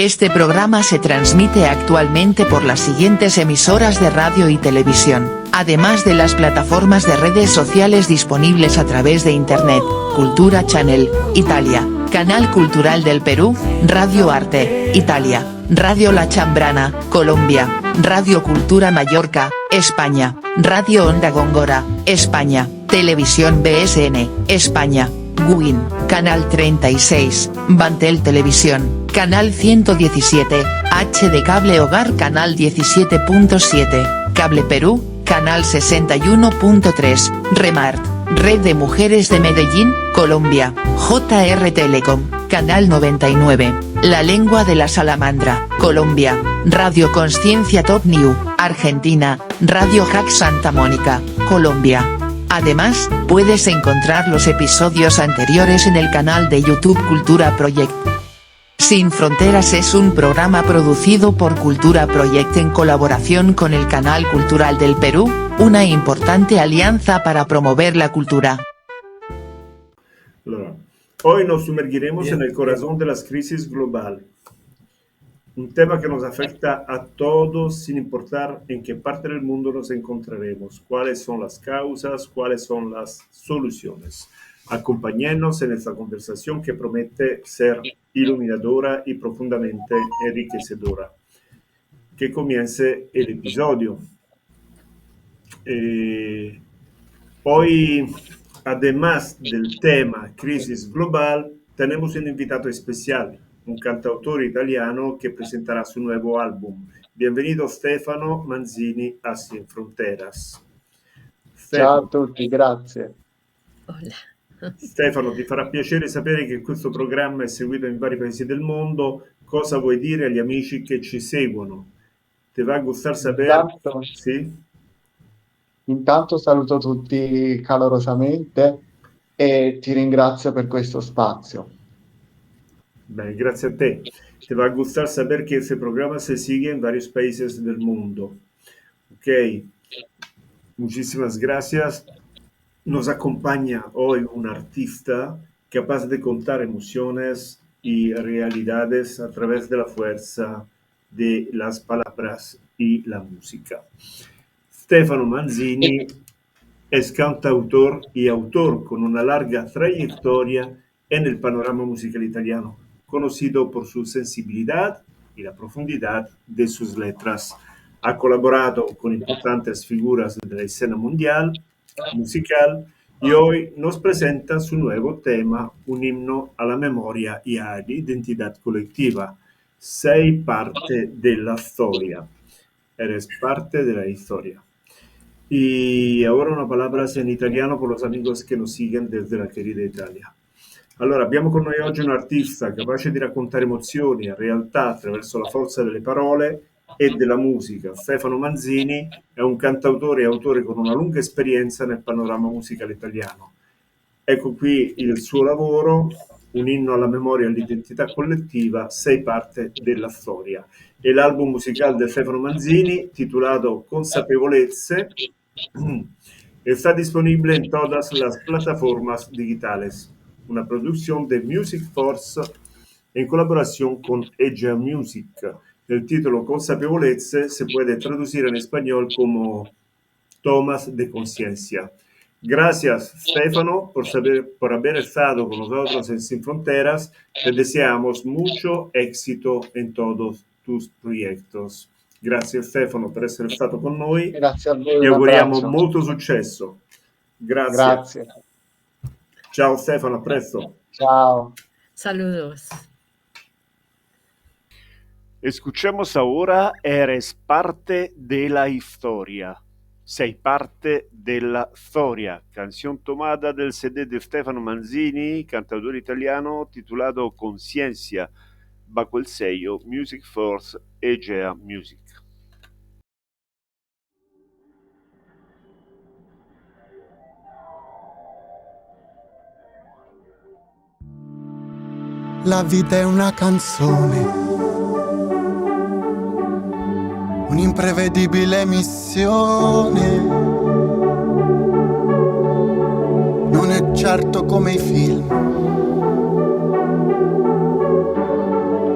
Este programa se transmite actualmente por las siguientes emisoras de radio y televisión, además de las plataformas de redes sociales disponibles a través de Internet: Cultura Channel, Italia, Canal Cultural del Perú, Radio Arte, Italia, Radio La Chambrana, Colombia, Radio Cultura Mallorca, España, Radio Onda Góngora, España, Televisión BSN, España, Guin, Canal 36, Bantel Televisión, Canal 117, HD Cable Hogar Canal 17.7, Cable Perú, Canal 61.3, Remart, Red de Mujeres de Medellín, Colombia, JR Telecom, Canal 99, La Lengua de la Salamandra, Colombia, Radio Conciencia Top New, Argentina, Radio Hack Santa Mónica, Colombia. Además, puedes encontrar los episodios anteriores en el canal de YouTube Cultura Project. Sin Fronteras es un programa producido por Cultura Project en colaboración con el Canal Cultural del Perú, una importante alianza para promover la cultura. Allora, hoy nos sumergiremos en el corazón de las crisis global, un tema que nos afecta a todos sin importar en qué parte del mundo nos encontraremos, cuáles son las causas, cuáles son las soluciones. Acompáñenos en esta conversación que promete ser iluminadora y profundamente enriquecedora. Que comience el episodio. Hoy, además del tema crisis global, tenemos un invitado especial, un cantautor italiano que presentará su nuevo álbum. Bienvenido Stefano Manzini a Sin Fronteras. Ciao a tutti, grazie. Hola. Stefano, ti farà piacere sapere che questo programma è seguito in vari paesi del mondo. Cosa vuoi dire agli amici che ci seguono? Te va a gustar saber? Sì? Intanto saluto tutti calorosamente e ti ringrazio per questo spazio. Beh, grazie a te. Te va a gustar saber que este programa se sigue en varios países del mundo. Ok, muchísimas gracias. Nos acompaña hoy un artista capaz de contar emociones y realidades a través de la fuerza de las palabras y la música. Stefano Manzini es cantautor y autor con una larga trayectoria en el panorama musical italiano, conocido por su sensibilidad y la profundidad de sus letras. Ha colaborado con importantes figuras de la escena mundial musical y hoy nos presenta su nuevo tema, un himno a la memoria y a la identidad colectiva. Sei parte della storia. Eres parte de la historia. Y ahora una palabra en italiano por los amigos que nos siguen desde la querida Italia. Allora, abbiamo con noi oggi un artista capace di raccontare emozioni e realtà attraverso la forza delle parole e della musica. Stefano Manzini è un cantautore e autore con una lunga esperienza nel panorama musicale italiano. Ecco qui il suo lavoro, un inno alla memoria e all'identità collettiva, Sei parte della storia. E l'album musicale di Stefano Manzini, titolato Consapevolezze, está disponible en todas las plataformas digitales. Una producción de Music Force en colaboración con Egea Music. El título Consapevolezze se puede traducir en español como Tomas de Conciencia. Gracias, Stefano, por haber estado con nosotros en Sin Fronteras. Te deseamos mucho éxito en todos tus proyectos. Grazie Stefano per essere stato con noi. Grazie a voi. Ti auguriamo molto successo. Grazie. Ciao Stefano, a presto. Ciao. Saludos. Escuchemos ahora Eres parte de la historia. Sei parte della storia, canción tomada del CD de Stefano Manzini, cantautore italiano, titulato Conciencia, bajo el sello Music Force Egea Music. La vita è una canzone, un'imprevedibile missione. Non è certo come i film,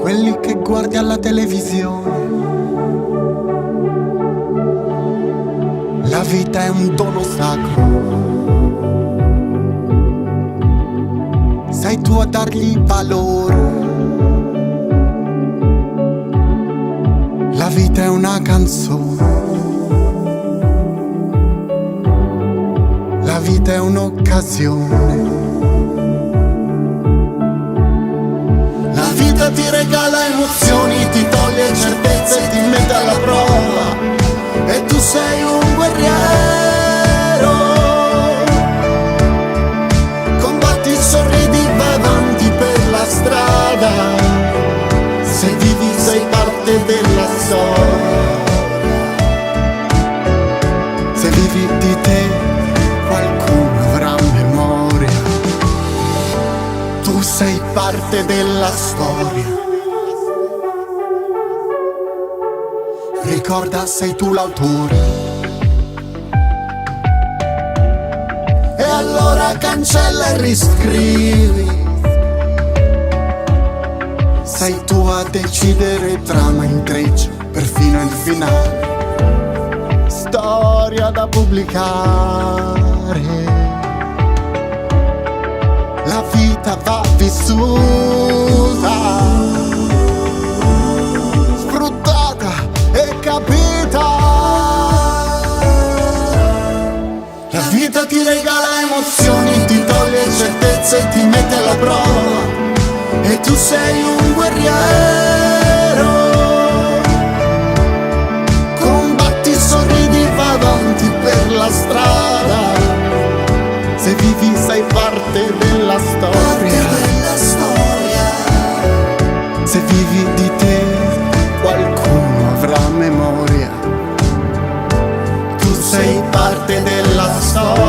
quelli che guardi alla televisione. La vita è un dono sacro. Sei tu a dargli valore. La vita è una canzone. La vita è un'occasione. La vita ti regala emozioni, ti toglie certezze e ti mette alla prova. E tu sei un guerriero. Combatti, sorridi, vai avanti per la strada. Se vivi sei parte della storia. Se vivi di te qualcuno avrà memoria. Tu sei parte della storia. Ricorda, sei tu l'autore. E allora cancella e riscrivi. Sei tu a decidere trama, intreccio, perfino il finale. Storia da pubblicare. La vita va vissuta, sfruttata e capita. La vita ti regala emozioni, ti toglie certezze e ti mette alla prova. E tu sei un guerriero. Combatti, sorridi, va avanti per la strada. Se vivi sei parte della storia. Se vivi di te qualcuno avrà memoria. Tu sei parte della storia.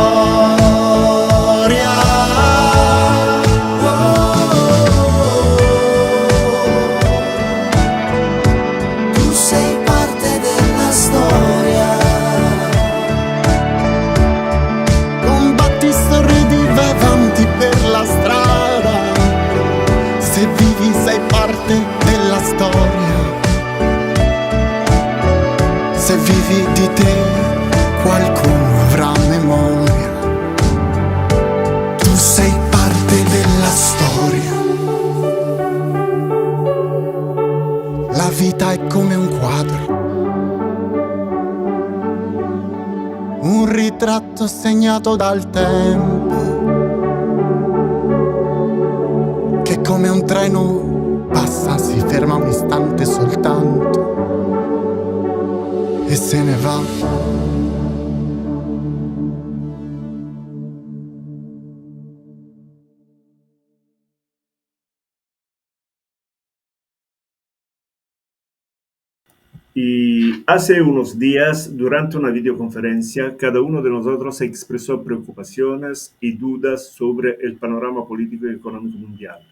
Tu sei parte della storia. Combatti, sorridi, vai avanti per la strada. Se vivi sei parte della storia. Se vivi di te qualcuno avrà memoria. Tu sei parte della storia. La vita è come un quadro, un ritratto segnato dal tempo, che come un treno passa, si ferma un istante soltanto e se ne va. Y hace unos días, durante una videoconferencia, cada uno de nosotros expresó preocupaciones y dudas sobre el panorama político y económico mundial.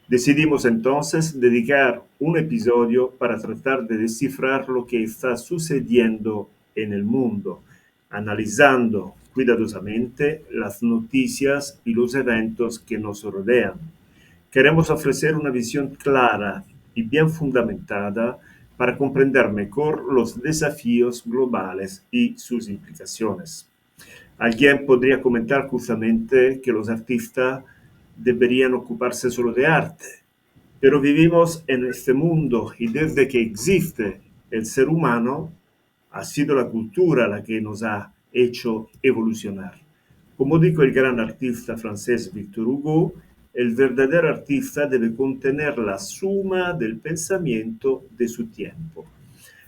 Decidimos entonces dedicar un episodio para tratar de descifrar lo que está sucediendo en el mundo, analizando cuidadosamente las noticias y los eventos que nos rodean. Queremos ofrecer una visión clara y bien fundamentada para comprender mejor los desafíos globales y sus implicaciones. Alguien podría comentar justamente que los artistas deberían ocuparse solo de arte, pero vivimos en este mundo y desde que existe el ser humano, ha sido la cultura la que nos ha hecho evolucionar. Como dijo el gran artista francés Victor Hugo, el verdadero artista debe contener la suma del pensamiento de su tiempo.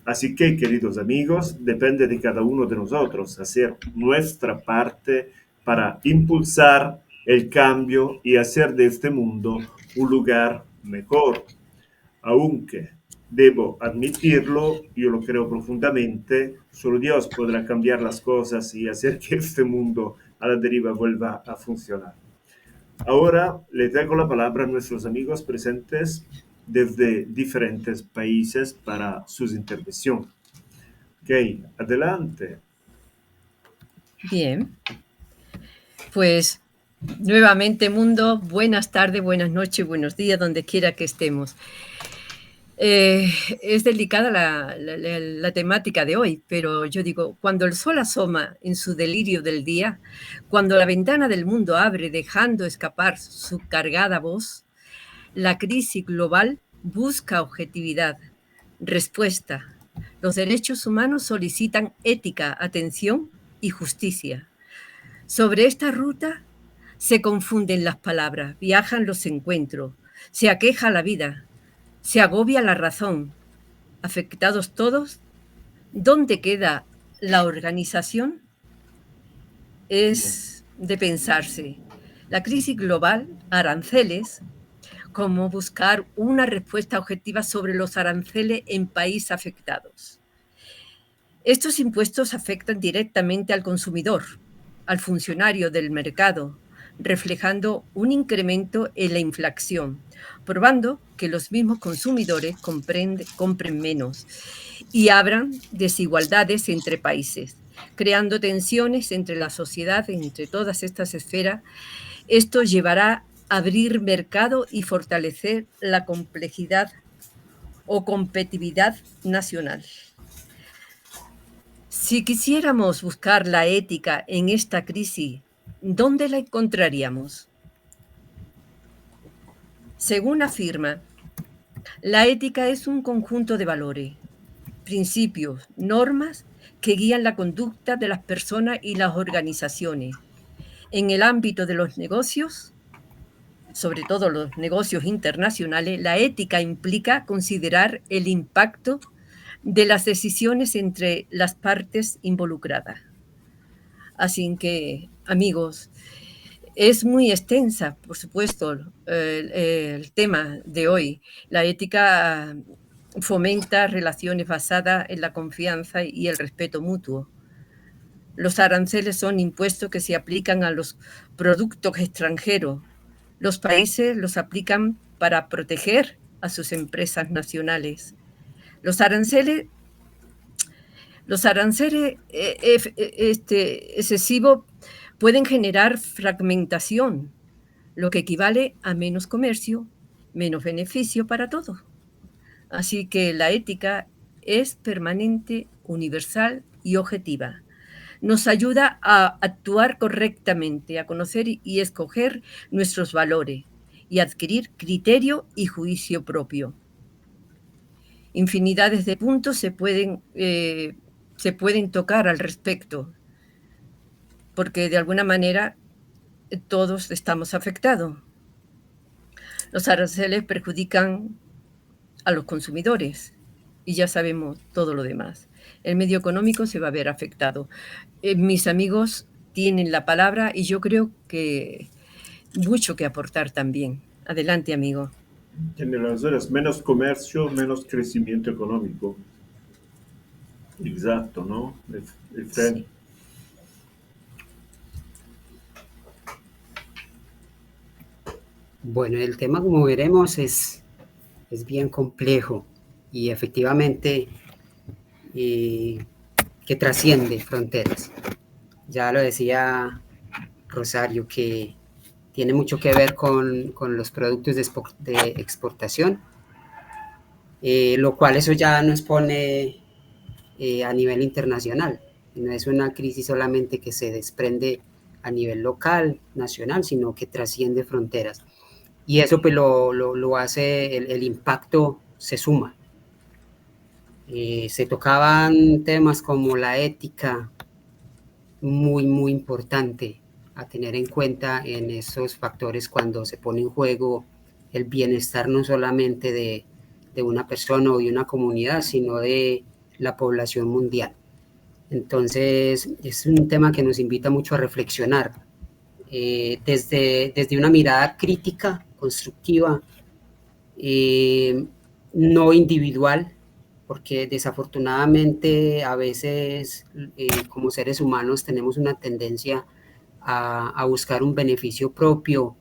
Así que, queridos amigos, depende de cada uno de nosotros hacer nuestra parte para impulsar el cambio y hacer de este mundo un lugar mejor. Aunque, debo admitirlo, yo lo creo profundamente, solo Dios podrá cambiar las cosas y hacer que este mundo a la deriva vuelva a funcionar. Ahora le traigo la palabra a nuestros amigos presentes desde diferentes países para sus intervenciones. Ok, adelante. Bien. Pues nuevamente, mundo, buenas tardes, buenas noches, buenos días, donde quiera que estemos. Es delicada la temática de hoy, pero yo digo, cuando el sol asoma en su delirio del día, cuando la ventana del mundo abre dejando escapar su cargada voz, la crisis global busca objetividad, respuesta. Los derechos humanos solicitan ética, atención y justicia. Sobre esta ruta se confunden las palabras, viajan los encuentros, se aqueja la vida, se agobia la razón. Afectados todos, ¿dónde queda la organización? Es de pensarse. La crisis global, aranceles, cómo buscar una respuesta objetiva sobre los aranceles en países afectados. Estos impuestos afectan directamente al consumidor, al funcionario del mercado, reflejando un incremento en la inflación, probando que los mismos consumidores compren menos y abran desigualdades entre países, creando tensiones entre la sociedad, entre todas estas esferas. Esto llevará a abrir mercado y fortalecer la complejidad o competitividad nacional. Si quisiéramos buscar la ética en esta crisis, ¿dónde la encontraríamos? Según afirma, la ética es un conjunto de valores, principios, normas que guían la conducta de las personas y las organizaciones. En el ámbito de los negocios, sobre todo los negocios internacionales, la ética implica considerar el impacto de las decisiones entre las partes involucradas. Así que, amigos, es muy extensa, por supuesto, el tema de hoy. La ética fomenta relaciones basadas en la confianza y el respeto mutuo. Los aranceles son impuestos que se aplican a los productos extranjeros. Los países los aplican para proteger a sus empresas nacionales. Los aranceles excesivos pueden generar fragmentación, lo que equivale a menos comercio, menos beneficio para todos. Así que la ética es permanente, universal y objetiva. Nos ayuda a actuar correctamente, a conocer y escoger nuestros valores y adquirir criterio y juicio propio. Infinidades de puntos se pueden tocar al respecto, porque de alguna manera todos estamos afectados. Los aranceles perjudican a los consumidores y ya sabemos todo lo demás. El medio económico se va a ver afectado. Mis amigos tienen la palabra y yo creo que mucho que aportar también. Adelante, amigo. Tiene razón, es menos comercio, menos crecimiento económico. Exacto, ¿no? Sí. Bueno, el tema, como veremos, es bien complejo y efectivamente que trasciende fronteras. Ya lo decía Rosario, que tiene mucho que ver con los productos de exportación, lo cual eso ya nos pone a nivel internacional. No es una crisis solamente que se desprende a nivel local, nacional, sino que trasciende fronteras. Y eso pues lo hace, el impacto se suma. Se tocaban temas como la ética, muy, muy importante a tener en cuenta en esos factores cuando se pone en juego el bienestar no solamente de una persona o de una comunidad, sino de la población mundial. Entonces, es un tema que nos invita mucho a reflexionar desde una mirada crítica, constructiva, no individual, porque desafortunadamente a veces como seres humanos tenemos una tendencia a buscar un beneficio propio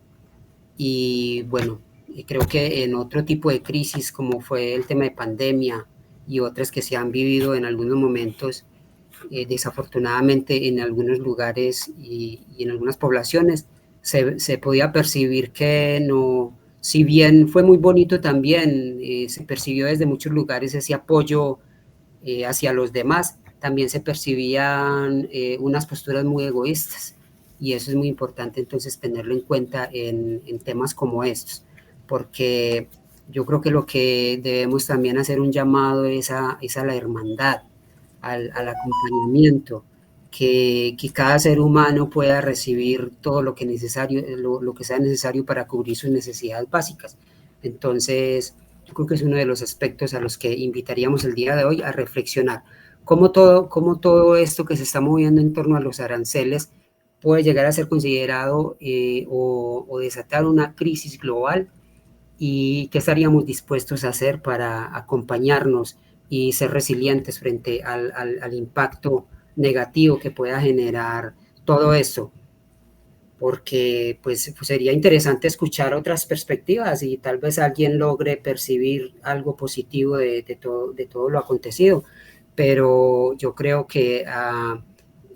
y bueno, creo que en otro tipo de crisis como fue el tema de pandemia y otras que se han vivido en algunos momentos, desafortunadamente en algunos lugares y en algunas poblaciones se podía percibir que no Si bien fue muy bonito también, se percibió desde muchos lugares ese apoyo hacia los demás, también se percibían unas posturas muy egoístas, y eso es muy importante entonces tenerlo en cuenta en temas como estos, porque yo creo que lo que debemos también hacer un llamado es a la hermandad, al acompañamiento, que cada ser humano pueda recibir todo lo que sea necesario para cubrir sus necesidades básicas. Entonces, yo creo que es uno de los aspectos a los que invitaríamos el día de hoy a reflexionar. Cómo todo esto que se está moviendo en torno a los aranceles puede llegar a ser considerado o desatar una crisis global, y qué estaríamos dispuestos a hacer para acompañarnos y ser resilientes frente al impacto negativo que pueda generar todo esto, porque pues sería interesante escuchar otras perspectivas y tal vez alguien logre percibir algo positivo de todo lo acontecido, pero yo creo que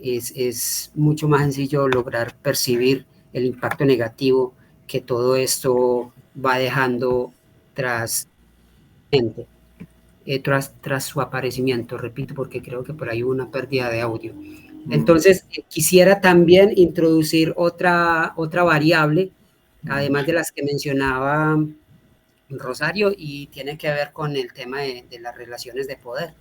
es mucho más sencillo lograr percibir el impacto negativo que todo esto va dejando tras su aparecimiento, repito, porque creo que por ahí hubo una pérdida de audio. Entonces, quisiera también introducir otra variable, además de las que mencionaba Rosario, y tiene que ver con el tema de las relaciones de poder,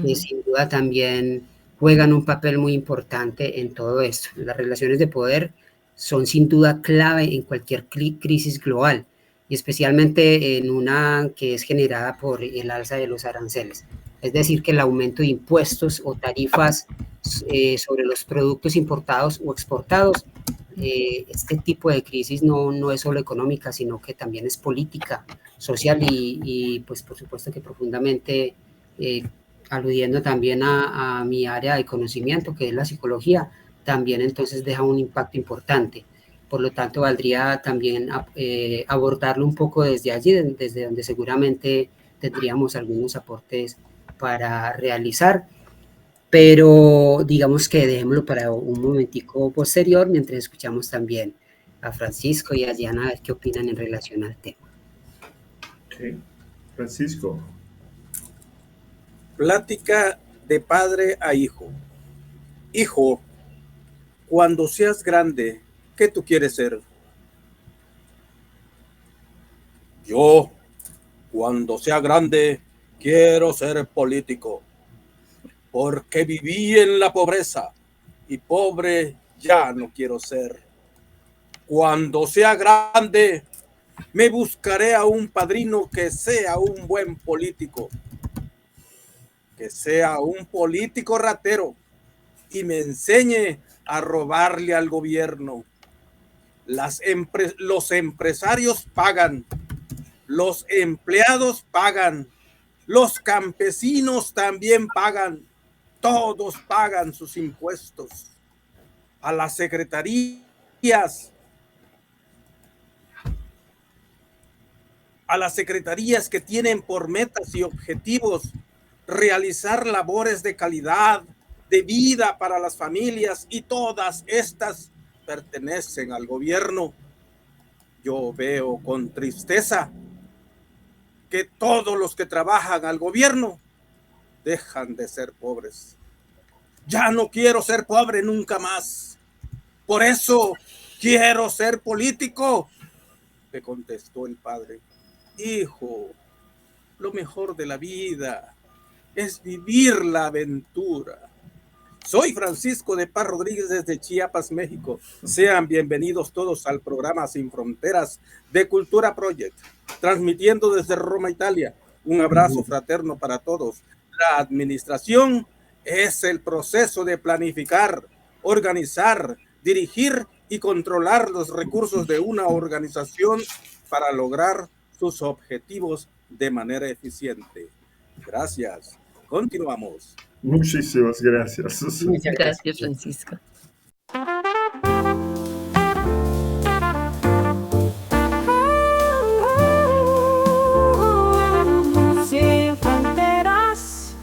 que sin duda también juegan un papel muy importante en todo esto. Las relaciones de poder son sin duda clave en cualquier crisis global, y especialmente en una que es generada por el alza de los aranceles. Es decir, que el aumento de impuestos o tarifas sobre los productos importados o exportados, este tipo de crisis no es solo económica, sino que también es política, social y pues por supuesto que profundamente, aludiendo también a mi área de conocimiento, que es la psicología, también entonces deja un impacto importante. Por lo tanto, valdría también abordarlo un poco desde allí, desde donde seguramente tendríamos algunos aportes para realizar, pero digamos que dejémoslo para un momentico posterior, mientras escuchamos también a Francisco y a Diana a ver qué opinan en relación al tema. Okay. Francisco. Plática de padre a hijo. Hijo, cuando seas grande, ¿qué tú quieres ser? Yo, cuando sea grande, quiero ser político, porque viví en la pobreza y pobre ya no quiero ser. Cuando sea grande, me buscaré a un padrino que sea un buen político, que sea un político ratero y me enseñe a robarle al gobierno. Los empresarios pagan, los empleados pagan, los campesinos también pagan, todos pagan sus impuestos. A las secretarías que tienen por metas y objetivos realizar labores de calidad, de vida para las familias, y todas estas pertenecen al gobierno. Yo veo con tristeza que todos los que trabajan al gobierno dejan de ser pobres. Ya no quiero ser pobre nunca más. Por eso quiero ser político, me contestó el padre. Hijo, lo mejor de la vida es vivir la aventura. Soy Francisco de Paz Rodríguez desde Chiapas, México. Sean bienvenidos todos al programa Sin Fronteras de Cultura Project, transmitiendo desde Roma, Italia. Un abrazo fraterno para todos. La administración es el proceso de planificar, organizar, dirigir y controlar los recursos de una organización para lograr sus objetivos de manera eficiente. Gracias. Continuamos. Muchísimas gracias. Muchas gracias, Francisco. Sin fronteras,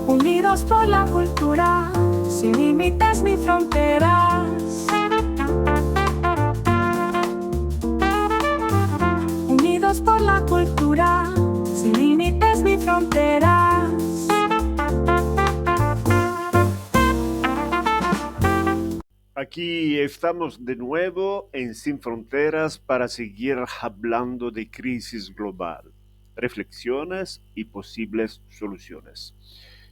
unidos por la cultura, sin límites ni fronteras. Aquí estamos de nuevo en Sin Fronteras para seguir hablando de crisis global, reflexiones y posibles soluciones.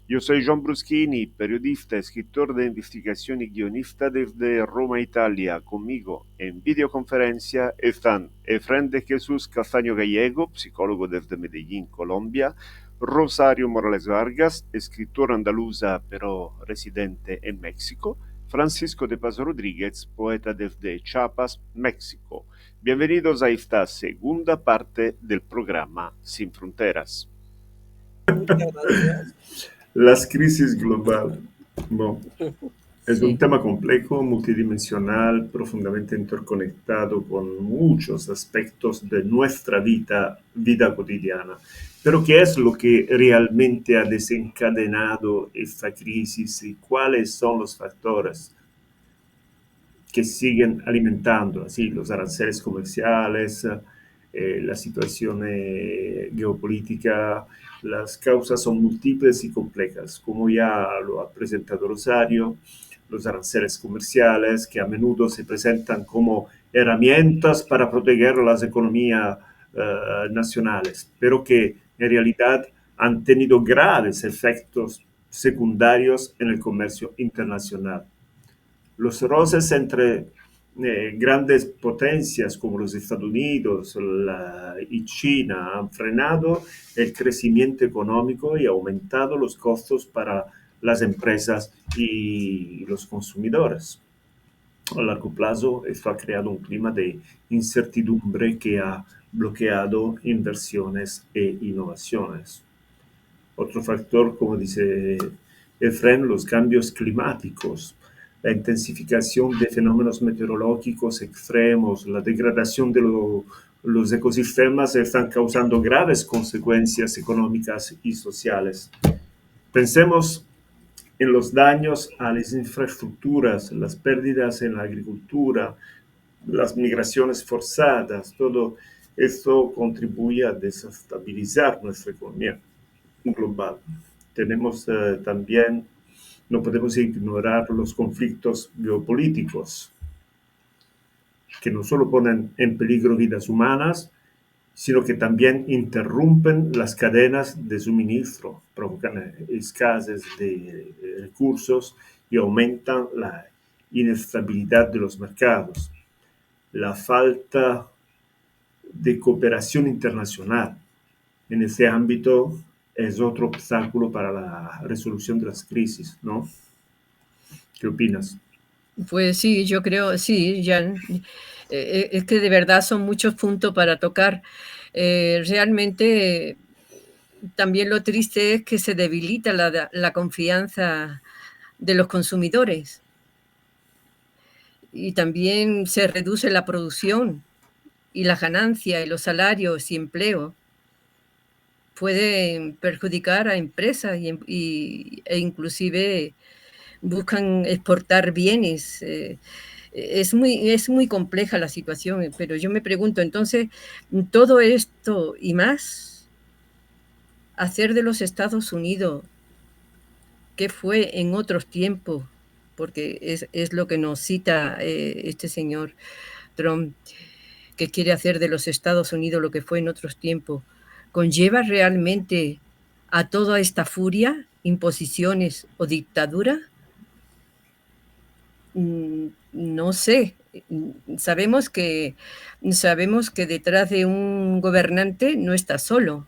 Yo soy John Bruschini, periodista, escritor de investigación y guionista desde Roma, Italia. Conmigo en videoconferencia están Efrén de Jesús Castaño Gallego, psicólogo desde Medellín, Colombia; Rosario Morales Vargas, escritora andaluza pero residente en México; Francisco de Paz Rodríguez, poeta desde Chiapas, México. Bienvenidos a esta segunda parte del programa Sin Fronteras. Muchas gracias. Las crisis globales. Bueno, es Sí. un tema complejo, multidimensional, profundamente interconectado con muchos aspectos de nuestra vida cotidiana. Pero ¿qué es lo que realmente ha desencadenado esta crisis y cuáles son los factores que siguen alimentando así los aranceles comerciales, la situación geopolítica? Las causas son múltiples y complejas, como ya lo ha presentado Rosario. Los aranceles comerciales, que a menudo se presentan como herramientas para proteger las economías nacionales, pero que en realidad han tenido graves efectos secundarios en el comercio internacional. Los roces entre grandes potencias como los Estados Unidos y China han frenado el crecimiento económico y aumentado los costos para las empresas y los consumidores. A largo plazo, esto ha creado un clima de incertidumbre que ha bloqueado inversiones e innovaciones. Otro factor, como dice Efrén, los cambios climáticos, la intensificación de fenómenos meteorológicos extremos, la degradación de los ecosistemas están causando graves consecuencias económicas y sociales. Pensemos en los daños a las infraestructuras, las pérdidas en la agricultura, las migraciones forzadas. Todo esto contribuye a desestabilizar nuestra economía global. Tenemos también, no podemos ignorar los conflictos geopolíticos, que no solo ponen en peligro vidas humanas, sino que también interrumpen las cadenas de suministro, provocan escasez de recursos y aumentan la inestabilidad de los mercados. La falta de cooperación internacional en ese ámbito es otro obstáculo para la resolución de las crisis, ¿no? ¿Qué opinas? Pues sí, yo creo, sí, Jan. Es que de verdad son muchos puntos para tocar. Realmente también lo triste es que se debilita la confianza de los consumidores y también se reduce la producción y la ganancia y los salarios y empleo. Pueden perjudicar a empresas e inclusive buscan exportar bienes. Es muy compleja la situación, pero yo me pregunto, entonces, todo esto y más, hacer de los Estados Unidos, que fue en otros tiempos, porque es lo que nos cita este señor Trump, que quiere hacer de los Estados Unidos lo que fue en otros tiempos, ¿conlleva realmente a toda esta furia, imposiciones o dictadura? No sé. Sabemos que detrás de un gobernante no está solo.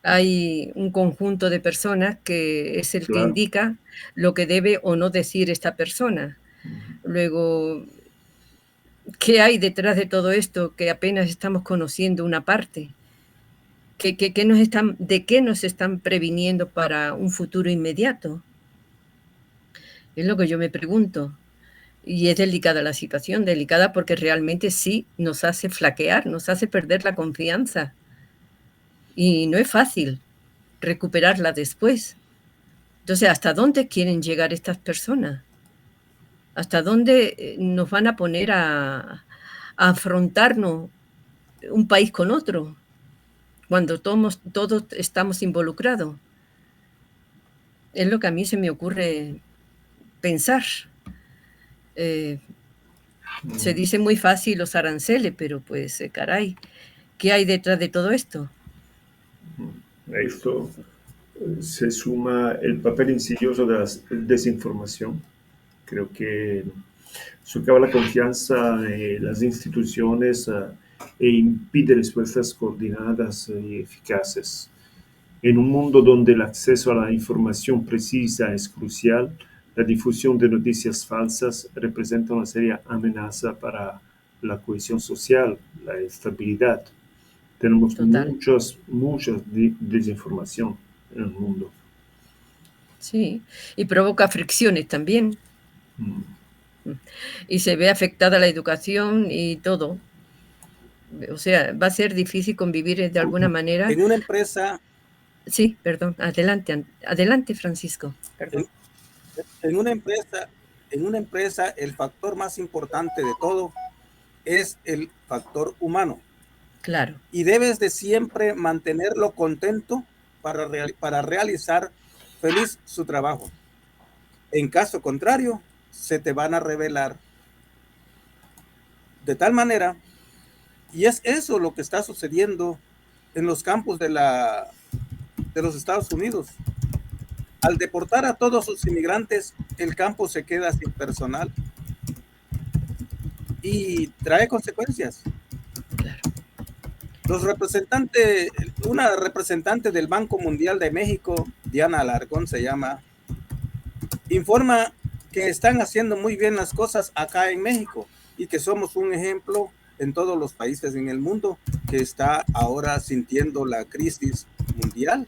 Hay un conjunto de personas que es el que Claro. indica lo que debe o no decir esta persona. Luego, ¿qué hay detrás de todo esto que apenas estamos conociendo una parte? ¿De qué nos están previniendo para un futuro inmediato? Es lo que yo me pregunto. Y es delicada la situación, delicada porque realmente sí nos hace flaquear, nos hace perder la confianza. Y no es fácil recuperarla después. Entonces, ¿hasta dónde quieren llegar estas personas? ¿Hasta dónde nos van a poner a afrontarnos un país con otro cuando todos estamos involucrados? Es lo que a mí se me ocurre pensar. Se dice muy fácil los aranceles, pero pues caray, ¿qué hay detrás de todo esto? A esto se suma el papel insidioso de la desinformación. Creo que socava la confianza en las instituciones e impide respuestas coordinadas y eficaces. En un mundo donde el acceso a la información precisa es crucial, la difusión de noticias falsas representa una seria amenaza para la cohesión social, la estabilidad. Tenemos Total. mucha desinformación en el mundo. Sí, y provoca fricciones también. Mm. Y se ve afectada la educación y todo. O sea, va a ser difícil convivir de alguna manera. En una empresa, Sí, perdón, adelante, Francisco. Perdón. en una empresa, el factor más importante de todo es el factor humano. Claro, Y debes de siempre mantenerlo contento para realizar feliz su trabajo. En caso contrario, se te van a revelar de tal manera, y es eso lo que está sucediendo en los campos de los Estados Unidos. Al deportar a todos sus inmigrantes, el campo se queda sin personal y trae consecuencias. claro. Una representante del Banco Mundial de México, Diana Alarcón se llama, informa que están haciendo muy bien las cosas acá en México y que somos un ejemplo en todos los países en el mundo que está ahora sintiendo la crisis mundial.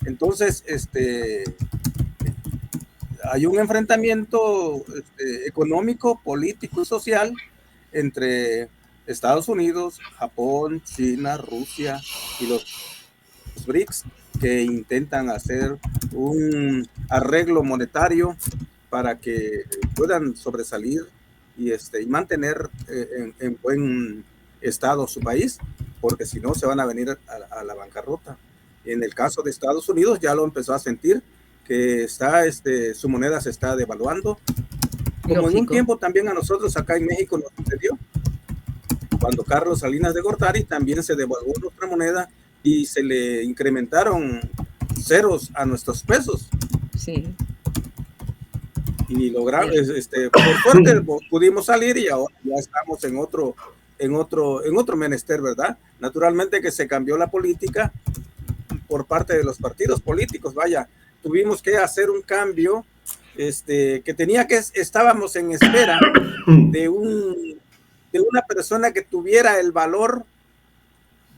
Entonces, hay un enfrentamiento económico, político y social entre Estados Unidos, Japón, China, Rusia y los BRICS, que intentan hacer un arreglo monetario para que puedan sobresalir y mantener en buen estado su país, porque si no se van a venir a la bancarrota. En el caso de Estados Unidos ya lo empezó a sentir, que su moneda se está devaluando, como Lógico. en un tiempo también a nosotros acá en México nos sucedió. Cuando Carlos Salinas de Gortari también se devaluó nuestra moneda y se le incrementaron ceros a nuestros pesos. Sí. Y lograr, por suerte pudimos salir y ahora ya estamos en otro menester, ¿verdad? Naturalmente que se cambió la política por parte de los partidos políticos, vaya, tuvimos que hacer un cambio, estábamos en espera de una persona que tuviera el valor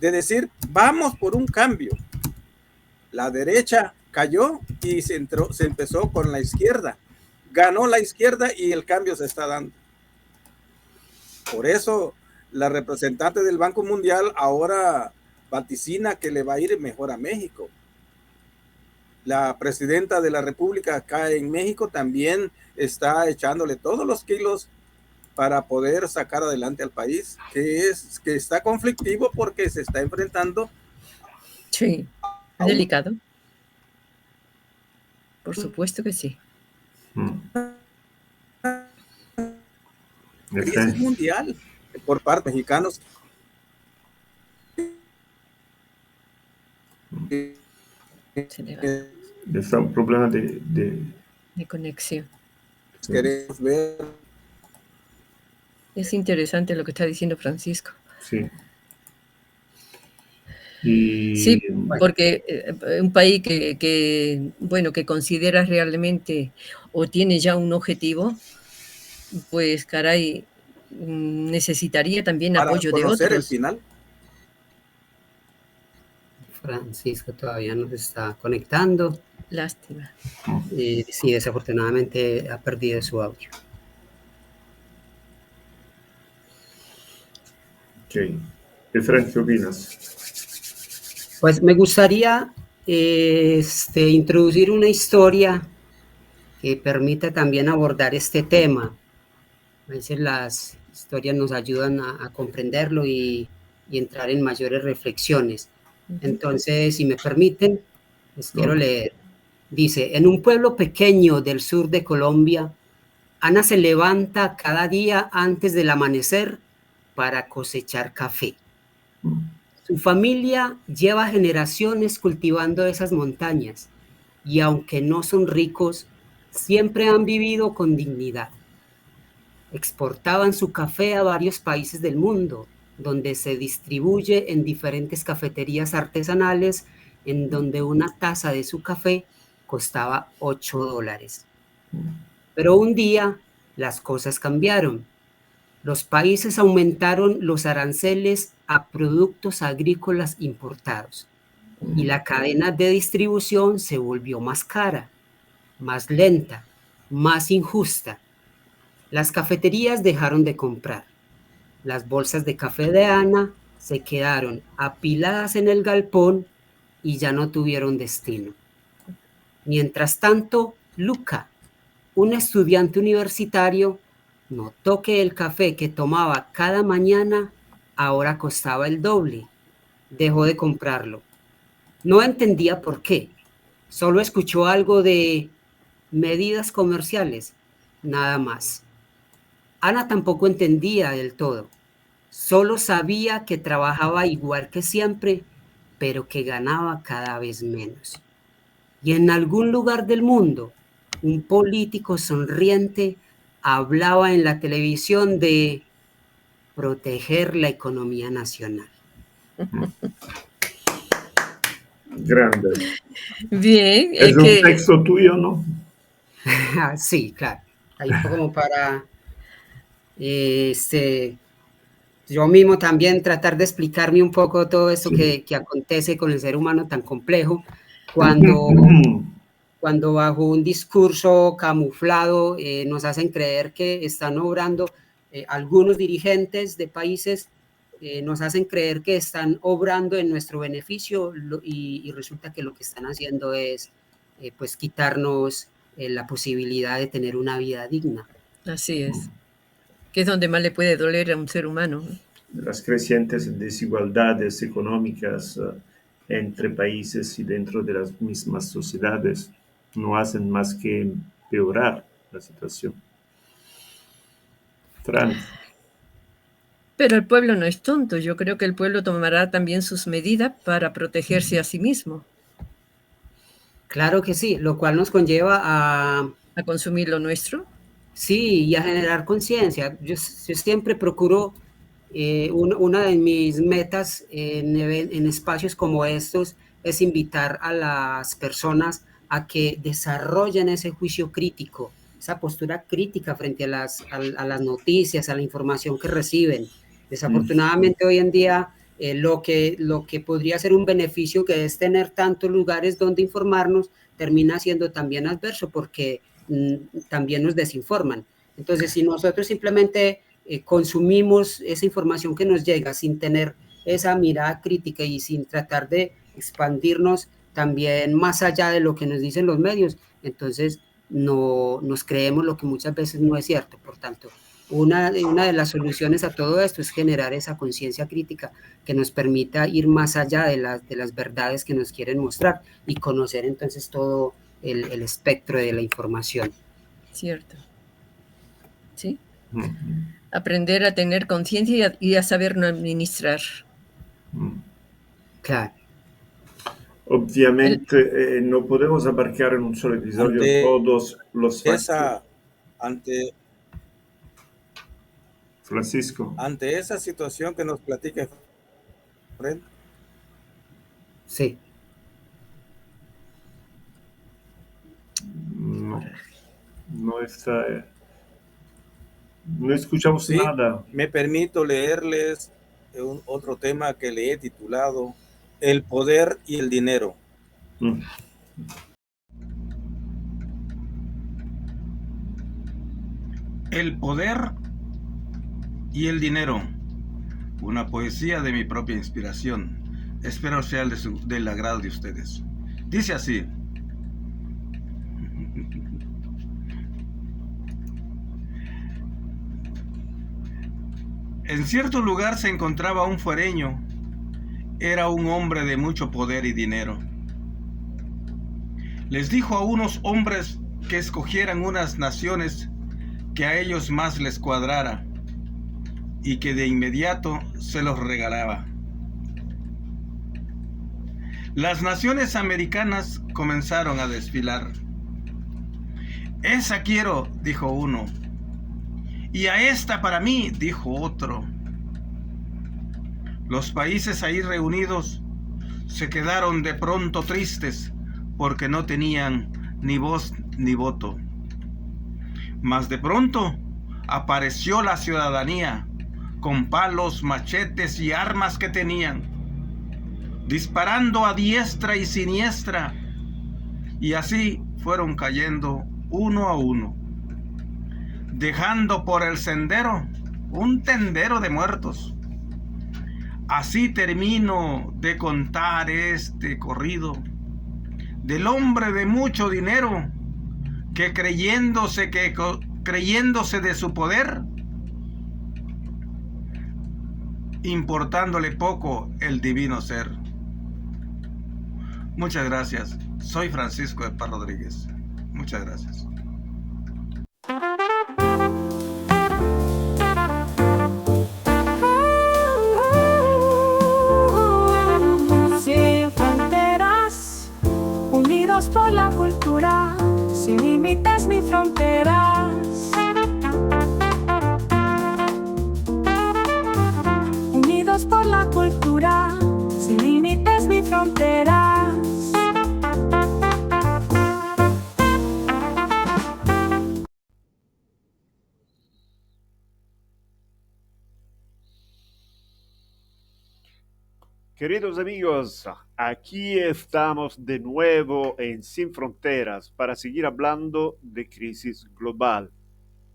de decir, vamos por un cambio. La derecha cayó y se empezó con la izquierda. Ganó la izquierda y el cambio se está dando. Por eso la representante del Banco Mundial ahora vaticina que le va a ir mejor a México. La presidenta de la República acá en México también está echándole todos los kilos para poder sacar adelante al país, que está conflictivo porque se está enfrentando. Sí, es delicado. Por supuesto que sí. Crisis mundial por parte de mexicanos. Está un problema de conexión. Queremos ver. Es interesante lo que está diciendo Francisco. Sí. Sí, porque un país que considera realmente o tiene ya un objetivo, pues caray, necesitaría también apoyo de otros. El final. Francisco todavía no se está conectando. Lástima. Sí, desafortunadamente ha perdido su audio. Ok. Efraín, ¿qué opinas? Pues me gustaría introducir una historia que permita también abordar este tema. A veces las historias nos ayudan a comprenderlo y entrar en mayores reflexiones. Entonces, si me permiten, les quiero leer. Dice, en un pueblo pequeño del sur de Colombia Ana se levanta cada día antes del amanecer para cosechar café. Su familia lleva generaciones cultivando esas montañas y aunque no son ricos, siempre han vivido con dignidad. Exportaban su café a varios países del mundo, donde se distribuye en diferentes cafeterías artesanales, en donde una taza de su café costaba $8. Pero un día las cosas cambiaron. Los países aumentaron los aranceles a productos agrícolas importados y la cadena de distribución se volvió más cara, más lenta, más injusta. Las cafeterías dejaron de comprar. Las bolsas de café de Ana se quedaron apiladas en el galpón y ya no tuvieron destino. Mientras tanto, Luca, un estudiante universitario, notó que el café que tomaba cada mañana ahora costaba el doble. Dejó de comprarlo. No entendía por qué. Solo escuchó algo de medidas comerciales, nada más. Ana tampoco entendía del todo. Solo sabía que trabajaba igual que siempre, pero que ganaba cada vez menos. Y en algún lugar del mundo, un político sonriente hablaba en la televisión de proteger la economía nacional. Grande. Bien. Es un texto tuyo, ¿no? Sí, claro. Ahí fue como para yo mismo también tratar de explicarme un poco todo esto que acontece con el ser humano tan complejo cuando bajo un discurso camuflado nos hacen creer que están obrando, algunos dirigentes de países nos hacen creer que están obrando en nuestro beneficio y resulta que lo que están haciendo es pues quitarnos la posibilidad de tener una vida digna. Así es. Que es donde más le puede doler a un ser humano. Las crecientes desigualdades económicas entre países y dentro de las mismas sociedades no hacen más que empeorar la situación. Fran. Pero el pueblo no es tonto. Yo creo que el pueblo tomará también sus medidas para protegerse a sí mismo. Claro que sí, lo cual nos conlleva a consumir lo nuestro. Sí, y a generar conciencia. Yo siempre procuro, una de mis metas en espacios como estos es invitar a las personas a que desarrollen ese juicio crítico, esa postura crítica frente a las noticias, a la información que reciben. Desafortunadamente hoy en día lo que podría ser un beneficio, que es tener tantos lugares donde informarnos, termina siendo también adverso porque también nos desinforman. Entonces, si nosotros simplemente consumimos esa información que nos llega sin tener esa mirada crítica y sin tratar de expandirnos también más allá de lo que nos dicen los medios, entonces no nos creemos lo que muchas veces no es cierto. Por tanto, una de las soluciones a todo esto es generar esa conciencia crítica que nos permita ir más allá de las verdades que nos quieren mostrar y conocer entonces todo el espectro de la información. Cierto. Sí. Aprender a tener conciencia y a sabernos administrar. Claro. Obviamente no podemos abarcar en un solo episodio todos los factores. Francisco. Ante esa situación que nos platica Fred. Sí. No está. No escuchamos nada. Me permito leerles otro tema que le he titulado El poder y el dinero. El poder y el dinero. Una poesía de mi propia inspiración. Espero sea del agrado de ustedes. Dice así. En cierto lugar se encontraba un fuereño. Era un hombre de mucho poder y dinero. Les dijo a unos hombres que escogieran unas naciones que a ellos más les cuadrara y que de inmediato se los regalaba. Las naciones americanas comenzaron a desfilar. Esa quiero, dijo uno, y a esta para mí, dijo otro. Los países ahí reunidos se quedaron de pronto tristes porque no tenían ni voz ni voto. Mas de pronto apareció la ciudadanía con palos, machetes y armas que tenían, disparando a diestra y siniestra, y así fueron cayendo uno a uno, dejando por el sendero un tendero de muertos. Así termino de contar este corrido del hombre de mucho dinero que creyéndose de su poder, importándole poco el divino ser. Muchas gracias. Soy Francisco de Paz Rodríguez. Muchas gracias. Sin fronteras, unidos por la cultura, sin límites ni fronteras. Unidos por la cultura, sin límites ni fronteras. Queridos amigos, aquí estamos de nuevo en Sin Fronteras para seguir hablando de crisis global,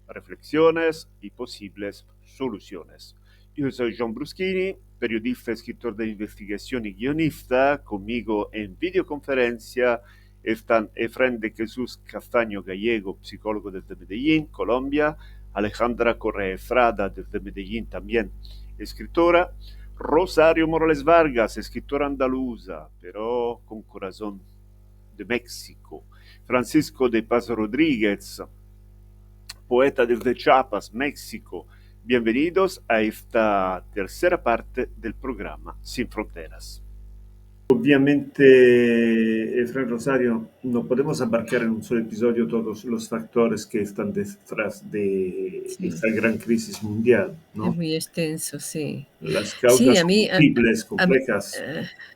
reflexiones y posibles soluciones. Yo soy John Bruschini, periodista, escritor de investigación y guionista. Conmigo en videoconferencia están Efraín de Jesús Castaño Gallego, psicólogo desde Medellín, Colombia, Alejandra Correa Estrada desde Medellín, también escritora, Rosario Morales Vargas, escritora andaluza, pero con corazón de México, Francisco de Paz Rodríguez, poeta desde Chiapas, México. Bienvenidos a esta tercera parte del programa Sin Fronteras. Obviamente, Efraín Rosario, no podemos abarcar en un solo episodio todos los factores que están detrás de esta gran crisis mundial, ¿no? Es muy extenso, sí. Las causas son múltiples, complejas.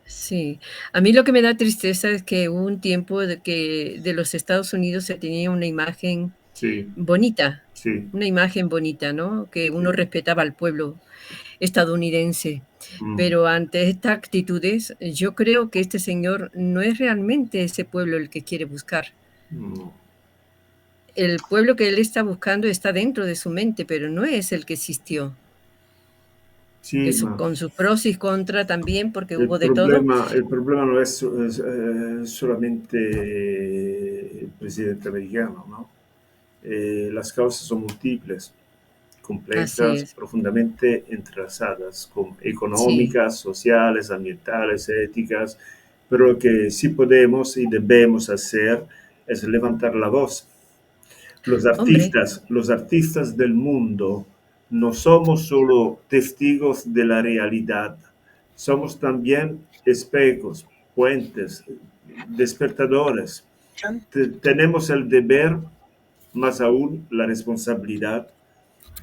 Sí, a mí lo que me da tristeza es que hubo un tiempo de que de los Estados Unidos se tenía una imagen bonita, una imagen bonita, ¿no? Que uno respetaba al pueblo estadounidense. Pero ante estas actitudes, yo creo que este señor no es realmente ese pueblo el que quiere buscar. El pueblo que él está buscando está dentro de su mente, pero no es el que existió. Sí, con sus pros y contras también, porque hubo de todo. El problema no es solamente el presidente americano, ¿no? Las causas son múltiples, complejas, profundamente entrelazadas, económicas, sociales, ambientales, éticas, pero lo que sí podemos y debemos hacer es levantar la voz. Los artistas del mundo no somos solo testigos de la realidad, somos también espejos, puentes, despertadores. Tenemos el deber, más aún la responsabilidad,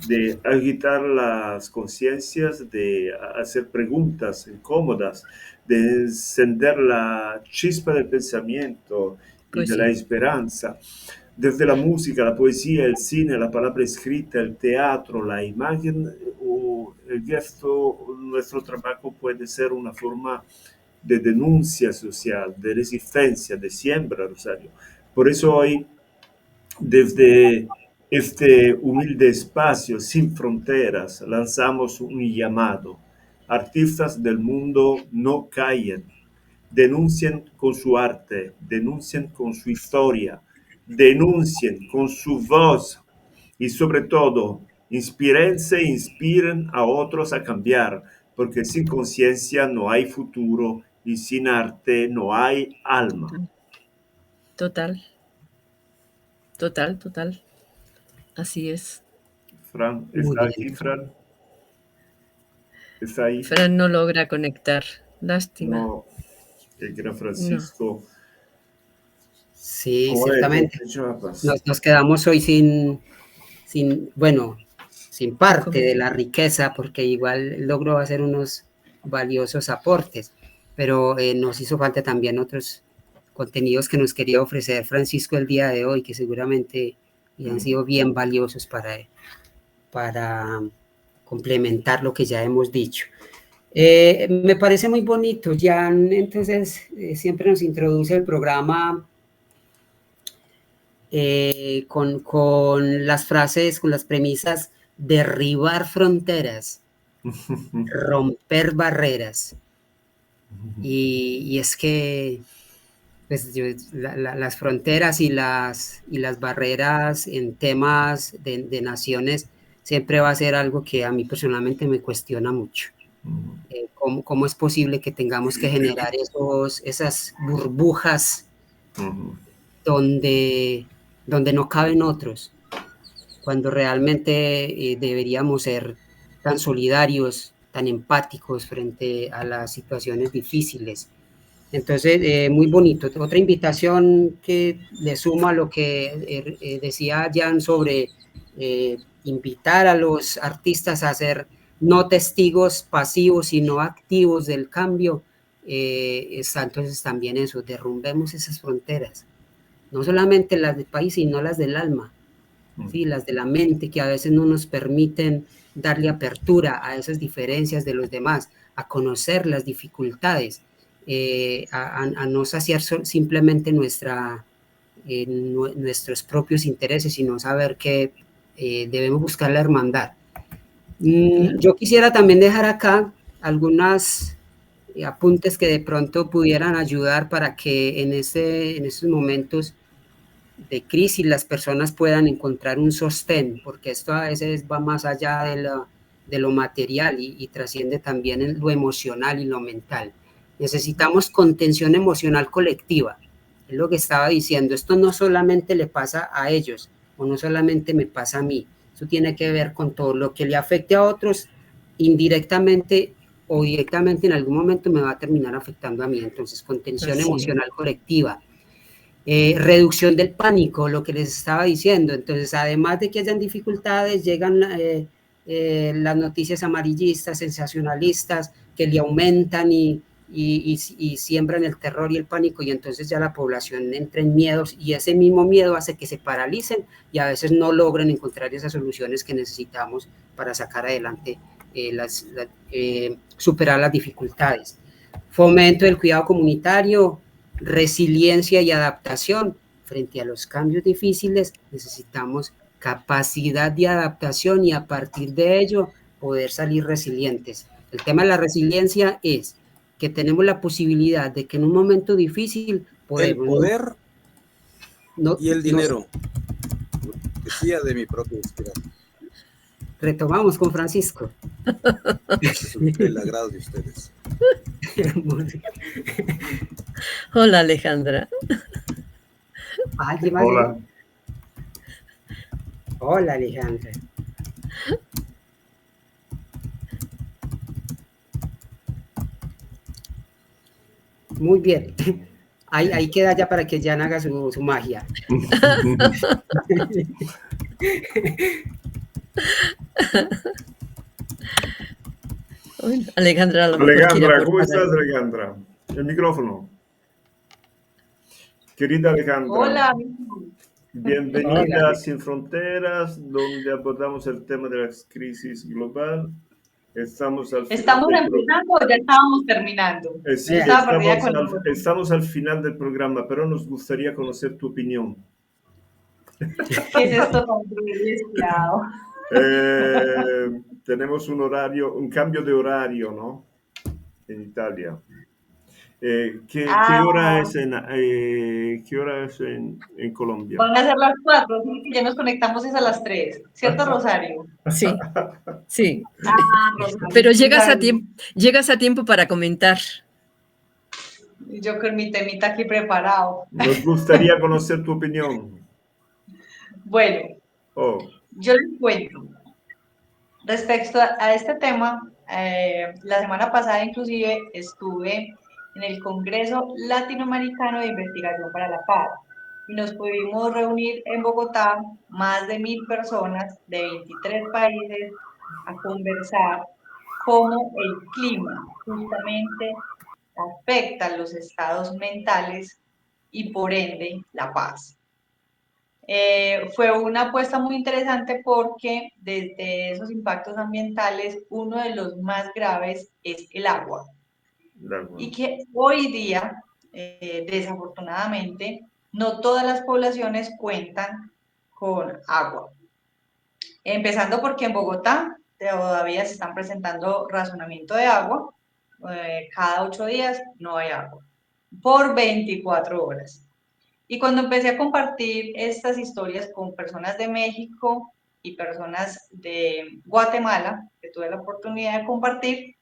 de agitar las conciencias, de hacer preguntas incómodas, de encender la chispa del pensamiento y de la esperanza. Desde la música, la poesía, el cine, la palabra escrita, el teatro, la imagen o el gesto, nuestro trabajo puede ser una forma de denuncia social, de resistencia, de siembra, Rosario. Por eso hoy, desde este humilde espacio sin fronteras, lanzamos un llamado. Artistas del mundo no callen, denuncien con su arte, denuncien con su historia, denuncien con su voz y sobre todo inspírense e inspiren a otros a cambiar, porque sin conciencia no hay futuro y sin arte no hay alma. Total. Así es. Fran, Muy ¿está bien. aquí, Fran? ¿Está ahí? Fran no logra conectar. Lástima. No, el gran No. Francisco. Sí, Como ciertamente. es, Chiapas. Nos quedamos hoy sin parte de la riqueza, porque igual logró hacer unos valiosos aportes, pero nos hizo falta también otros contenidos que nos quería ofrecer Francisco el día de hoy, que seguramente han sido bien valiosos para complementar lo que ya hemos dicho. Me parece muy bonito. Jan, entonces, siempre nos introduce el programa con las frases, con las premisas: derribar fronteras, romper barreras. Y es que pues, las fronteras y las barreras en temas de naciones siempre va a ser algo que a mí personalmente me cuestiona mucho. ¿Cómo es posible que tengamos que generar esas burbujas donde no caben otros, cuando realmente deberíamos ser tan solidarios, tan empáticos frente a las situaciones difíciles? Entonces, muy bonito. Otra invitación que le suma a lo que decía Jan sobre invitar a los artistas a ser no testigos pasivos, sino activos del cambio. Está entonces también eso: derrumbemos esas fronteras, no solamente las del país, sino las del alma, ¿sí? Las de la mente, que a veces no nos permiten darle apertura a esas diferencias de los demás, a conocer las dificultades, a no saciar simplemente nuestros propios intereses, sino saber que debemos buscar la hermandad. Yo quisiera también dejar acá algunas apuntes que de pronto pudieran ayudar para que en estos momentos de crisis las personas puedan encontrar un sostén, porque esto a veces va más allá de lo material y trasciende también en lo emocional y lo mental. Necesitamos contención emocional colectiva, es lo que estaba diciendo. Esto no solamente le pasa a ellos, o no solamente me pasa a mí, eso tiene que ver con todo lo que le afecte a otros, indirectamente o directamente en algún momento me va a terminar afectando a mí. Entonces, contención emocional colectiva. Reducción del pánico, lo que les estaba diciendo. Entonces, además de que hayan dificultades, llegan las noticias amarillistas, sensacionalistas, que le aumentan y siembran el terror y el pánico, y entonces ya la población entra en miedos, y ese mismo miedo hace que se paralicen y a veces no logren encontrar esas soluciones que necesitamos para sacar adelante, superar las dificultades. Fomento del cuidado comunitario, resiliencia y adaptación. Frente a los cambios difíciles necesitamos capacidad de adaptación y a partir de ello poder salir resilientes. El tema de la resiliencia es que tenemos la posibilidad de que en un momento difícil podemos... El poder y el dinero. Decía de mi propia inspiración. Retomamos con Francisco. El agrado de ustedes. Hola, Alejandra. Hola. Hola, Alejandra. Muy bien. Ahí queda ya para que Jan haga su magia. Alejandra, ¿cómo estás, Alejandra? El micrófono. Querida Alejandra. Hola. Bienvenida a Sin Fronteras, donde abordamos el tema de la crisis global. ¿Estamos empezando o ya estábamos terminando? Sí, estamos al final del programa, pero nos gustaría conocer tu opinión. ¿Qué es esto tan privilegiado? Tenemos un cambio de horario, ¿no? En Italia. ¿Qué hora es en Colombia? Van a ser las 4, ¿sí? Ya nos conectamos a las 3, ¿cierto, Rosario? Sí, sí. Pero llegas a tiempo para comentar. Yo con mi temita aquí preparado. Nos gustaría conocer tu opinión. Bueno, Yo les cuento. Respecto a este tema, la semana pasada inclusive estuve en el Congreso Latinoamericano de Investigación para la Paz y nos pudimos reunir en Bogotá más de 1000 personas de 23 países a conversar cómo el clima justamente afecta los estados mentales y por ende la paz. Fue una apuesta muy interesante porque desde esos impactos ambientales, uno de los más graves es el agua. Y que hoy día, desafortunadamente, no todas las poblaciones cuentan con agua. Empezando porque en Bogotá todavía se están presentando racionamiento de agua. Cada 8 días no hay agua, por 24 horas. Y cuando empecé a compartir estas historias con personas de México y personas de Guatemala, que tuve la oportunidad de compartir,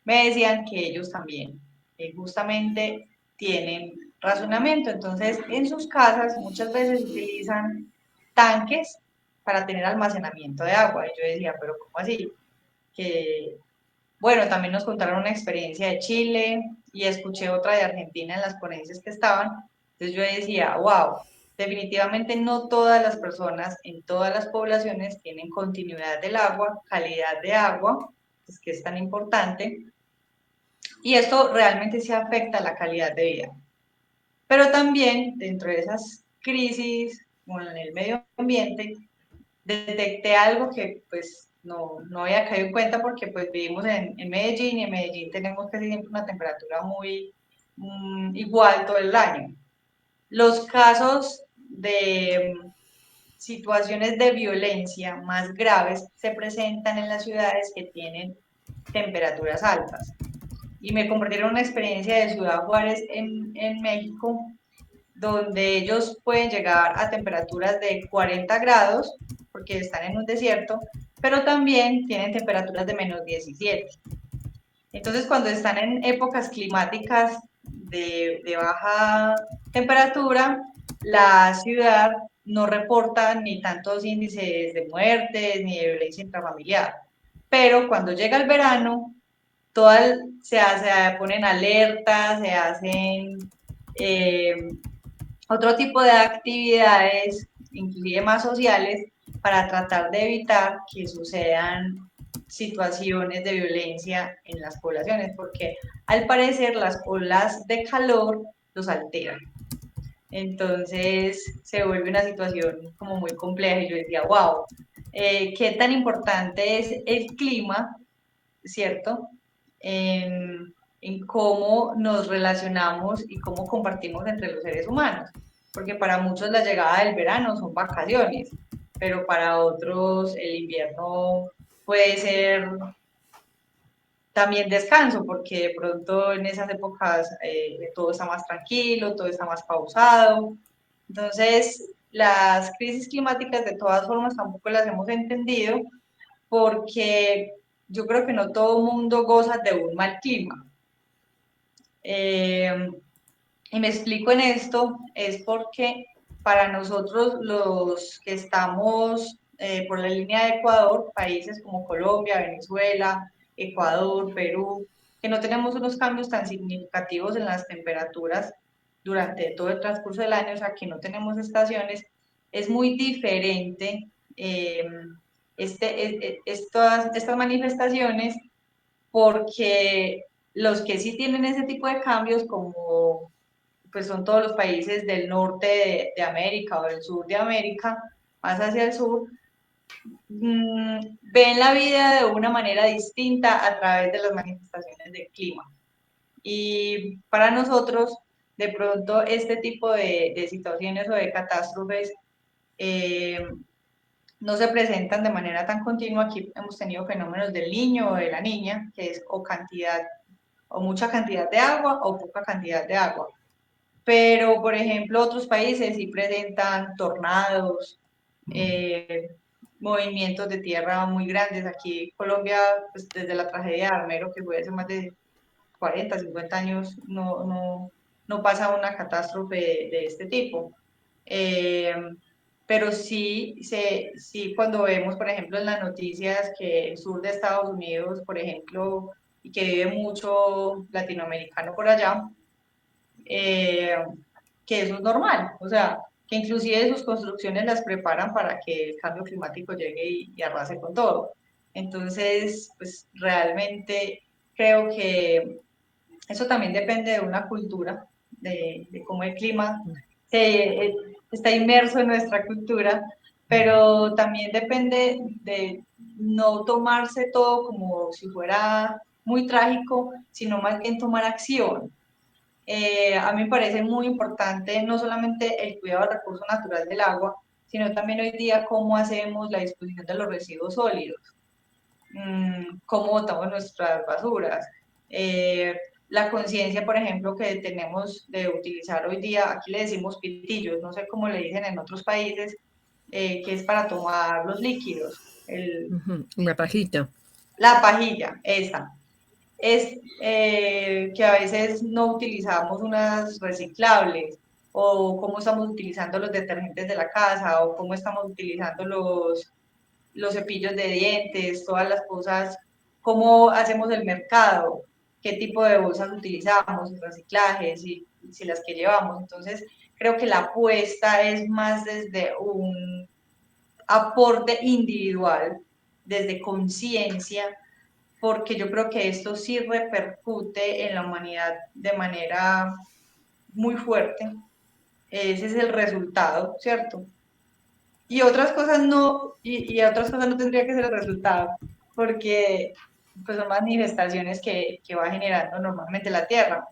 me decían que ellos también justamente tienen razonamiento. Entonces, en sus casas muchas veces utilizan tanques para tener almacenamiento de agua. Y yo decía, pero ¿cómo así? Que, bueno, también nos contaron una experiencia de Chile y escuché otra de Argentina en las ponencias que estaban. Entonces yo decía, wow, definitivamente no todas las personas en todas las poblaciones tienen continuidad del agua, calidad de agua, pues que es tan importante, y esto realmente sí afecta la calidad de vida. Pero también dentro de esas crisis con el medio ambiente, detecté algo que pues no había caído en cuenta porque pues vivimos en Medellín y en Medellín tenemos casi siempre una temperatura muy igual todo el año. Los casos de situaciones de violencia más graves se presentan en las ciudades que tienen temperaturas altas. Y me compartieron una experiencia de Ciudad Juárez en México, donde ellos pueden llegar a temperaturas de 40 grados, porque están en un desierto, pero también tienen temperaturas de menos 17. Entonces, cuando están en épocas climáticas de baja temperatura, la ciudad no reporta ni tantos índices de muertes ni de violencia intrafamiliar. Pero cuando llega el verano, se ponen alertas, se hacen otro tipo de actividades, inclusive más sociales, para tratar de evitar que sucedan situaciones de violencia en las poblaciones, porque al parecer las olas de calor los alteran. Entonces se vuelve una situación como muy compleja y yo decía, wow, qué tan importante es el clima, ¿cierto? En cómo nos relacionamos y cómo compartimos entre los seres humanos, porque para muchos la llegada del verano son vacaciones, pero para otros el invierno puede ser también descanso, porque de pronto en esas épocas todo está más tranquilo, todo está más pausado. Entonces, las crisis climáticas de todas formas tampoco las hemos entendido porque yo creo que no todo el mundo goza de un mal clima. Y me explico en esto, es porque para nosotros los que estamos por la línea de Ecuador, países como Colombia, Venezuela, Ecuador, Perú, que no tenemos unos cambios tan significativos en las temperaturas durante todo el transcurso del año, o sea, que no tenemos estaciones, es muy diferente estas manifestaciones porque los que sí tienen ese tipo de cambios, como pues son todos los países del norte de América o del sur de América, más hacia el sur, ven la vida de una manera distinta a través de las manifestaciones del clima. Y para nosotros, de pronto, este tipo de situaciones o de catástrofes no se presentan de manera tan continua. Aquí hemos tenido fenómenos del niño o de la niña, que es o mucha cantidad de agua o poca cantidad de agua. Pero, por ejemplo, otros países sí presentan tornados, movimientos de tierra muy grandes. Aquí Colombia, pues, desde la tragedia de Armero, que fue hace más de 40, 50 años, no pasa una catástrofe de este tipo. pero sí, sí cuando vemos, por ejemplo, en las noticias que el sur de Estados Unidos, por ejemplo, y que vive mucho latinoamericano por allá, que eso es normal, o sea, que inclusive sus construcciones las preparan para que el cambio climático llegue y arrase con todo. Entonces, pues realmente creo que eso también depende de una cultura, de cómo el clima está inmerso en nuestra cultura, pero también depende de no tomarse todo como si fuera muy trágico, sino más bien tomar acción. A mí me parece muy importante no solamente el cuidado del recurso natural del agua, sino también hoy día cómo hacemos la disposición de los residuos sólidos, cómo botamos nuestras basuras. La conciencia, por ejemplo, que tenemos de utilizar hoy día, aquí le decimos pitillos, no sé cómo le dicen en otros países, que es para tomar los líquidos. La pajita. La pajilla, esa. Es que a veces no utilizamos unas reciclables, o cómo estamos utilizando los detergentes de la casa, o cómo estamos utilizando los cepillos de dientes, todas las cosas, cómo hacemos el mercado, qué tipo de bolsas utilizamos, reciclajes, si las que llevamos. Entonces, creo que la apuesta es más desde un aporte individual, desde conciencia, porque yo creo que esto sí repercute en la humanidad de manera muy fuerte. Ese es el resultado, ¿cierto? Y otras cosas no, y otras cosas no tendría que ser el resultado, porque pues son manifestaciones que va generando normalmente la Tierra.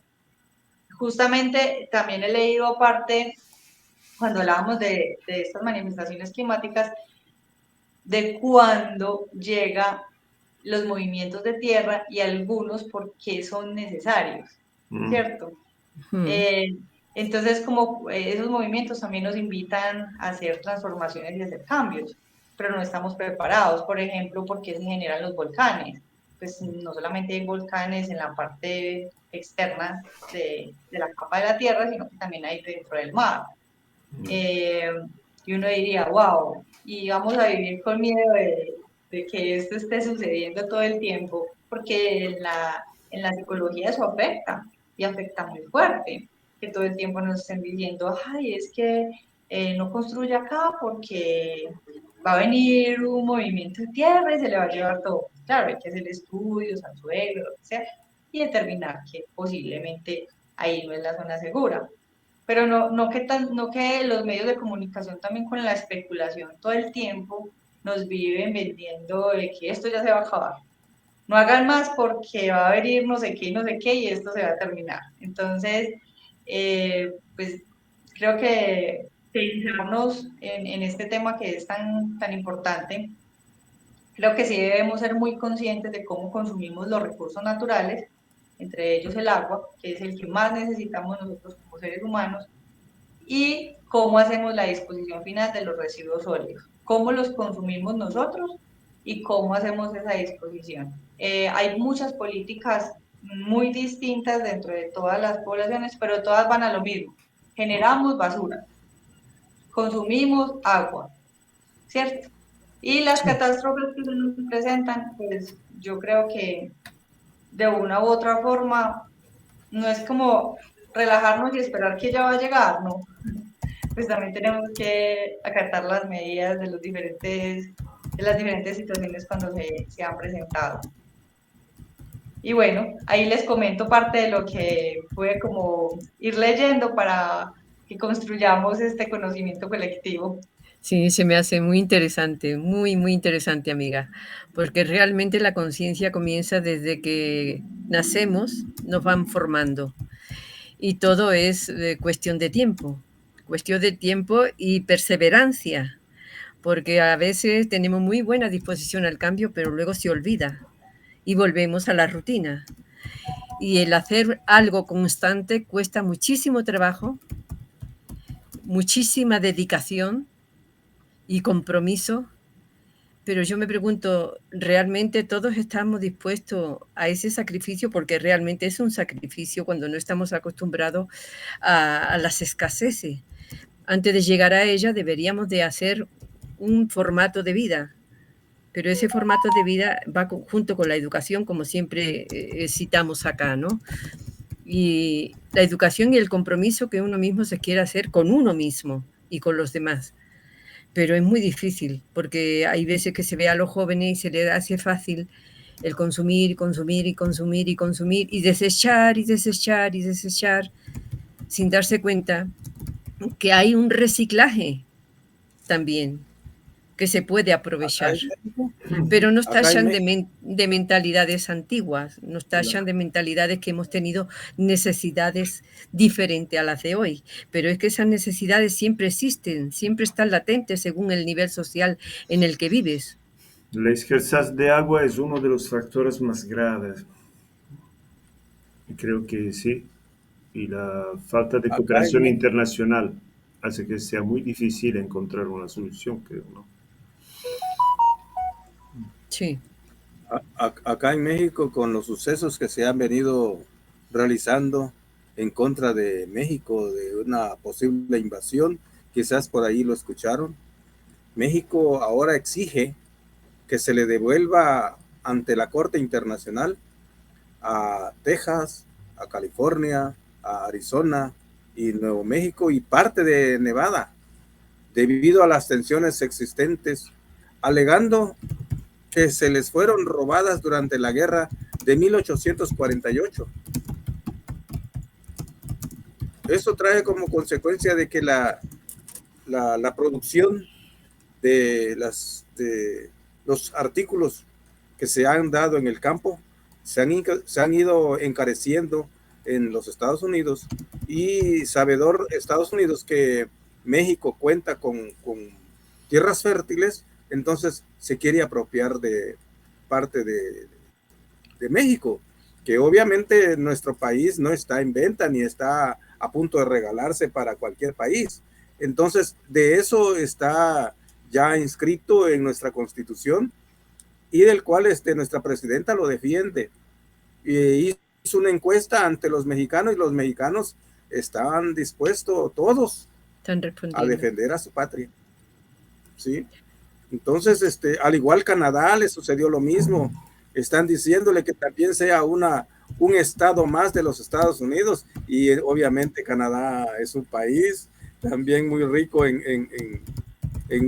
Justamente también he leído aparte, cuando hablábamos de estas manifestaciones climáticas, de cuándo llegan los movimientos de tierra y algunos por qué son necesarios, ¿cierto? Entonces, como esos movimientos también nos invitan a hacer transformaciones y hacer cambios, pero no estamos preparados. Por ejemplo, ¿por qué se generan los volcanes? Pues no solamente hay volcanes en la parte externa de la capa de la Tierra, sino que también hay dentro del mar. Y uno diría, wow, y vamos a vivir con miedo de que esto esté sucediendo todo el tiempo, porque en la psicología eso afecta, y afecta muy fuerte, que todo el tiempo nos estén diciendo, ay, es que no construya acá porque va a venir un movimiento de tierra y se le va a llevar todo. Claro, hay que hacer estudios al suelo, lo que sea, y determinar que posiblemente ahí no es la zona segura. Pero no que los medios de comunicación también con la especulación todo el tiempo nos viven vendiendo de que esto ya se va a acabar. No hagan más porque va a venir no sé qué y esto se va a terminar. Entonces, pues creo que pensarnos en este tema que es tan importante, creo que sí debemos ser muy conscientes de cómo consumimos los recursos naturales, entre ellos el agua, que es el que más necesitamos nosotros como seres humanos, y cómo hacemos la disposición final de los residuos sólidos, cómo los consumimos nosotros y cómo hacemos esa disposición. Hay muchas políticas muy distintas dentro de todas las poblaciones, pero todas van a lo mismo. Generamos basura, consumimos agua, ¿cierto? Y las catástrofes que se nos presentan, pues yo creo que de una u otra forma no es como relajarnos y esperar que ya va a llegar, ¿no? Pues también tenemos que acatar las medidas de las diferentes situaciones cuando se han presentado. Y bueno, ahí les comento parte de lo que pude como ir leyendo para que construyamos este conocimiento colectivo. Sí, se me hace muy interesante, muy, muy interesante, amiga, porque realmente la conciencia comienza desde que nacemos, nos van formando, y todo es cuestión de tiempo y perseverancia, porque a veces tenemos muy buena disposición al cambio, pero luego se olvida y volvemos a la rutina. Y el hacer algo constante cuesta muchísimo trabajo, muchísima dedicación y compromiso, pero yo me pregunto, ¿realmente todos estamos dispuestos a ese sacrificio? Porque realmente es un sacrificio cuando no estamos acostumbrados a las escaseces. Antes de llegar a ella deberíamos de hacer un formato de vida, pero ese formato de vida va junto con la educación, como siempre citamos acá, ¿no? Y la educación y el compromiso que uno mismo se quiere hacer con uno mismo y con los demás. Pero es muy difícil, porque hay veces que se ve a los jóvenes y se les hace fácil el consumir, consumir y consumir y consumir y desechar y desechar y desechar, sin darse cuenta que hay un reciclaje también que se puede aprovechar, pero nos tallan de mentalidades antiguas, nos tallan de mentalidades que hemos tenido necesidades diferentes a las de hoy, pero es que esas necesidades siempre existen, siempre están latentes según el nivel social en el que vives. La escasez de agua es uno de los factores más graves. Y creo que sí. Y la falta de cooperación internacional hace que sea muy difícil encontrar una solución, creo, ¿no? Sí. Acá en México, con los sucesos que se han venido realizando en contra de México, de una posible invasión, quizás por ahí lo escucharon, México ahora exige que se le devuelva ante la Corte Internacional a Texas, a California, a Arizona y Nuevo México y parte de Nevada, debido a las tensiones existentes, alegando que se les fueron robadas durante la guerra de 1848. Eso trae como consecuencia de que la producción de los artículos que se han dado en el campo se han ido encareciendo en los Estados Unidos, y sabedor Estados Unidos que México cuenta con tierras fértiles, entonces se quiere apropiar de parte de México, que obviamente nuestro país no está en venta ni está a punto de regalarse para cualquier país. Entonces, de eso está ya inscrito en nuestra Constitución, y del cual nuestra presidenta lo defiende. Y hizo una encuesta ante los mexicanos, y los mexicanos estaban dispuestos todos a defender a su patria. ¿Sí? Entonces, al igual Canadá le sucedió lo mismo. Están diciéndole que también sea un estado más de los Estados Unidos, y obviamente Canadá es un país también muy rico en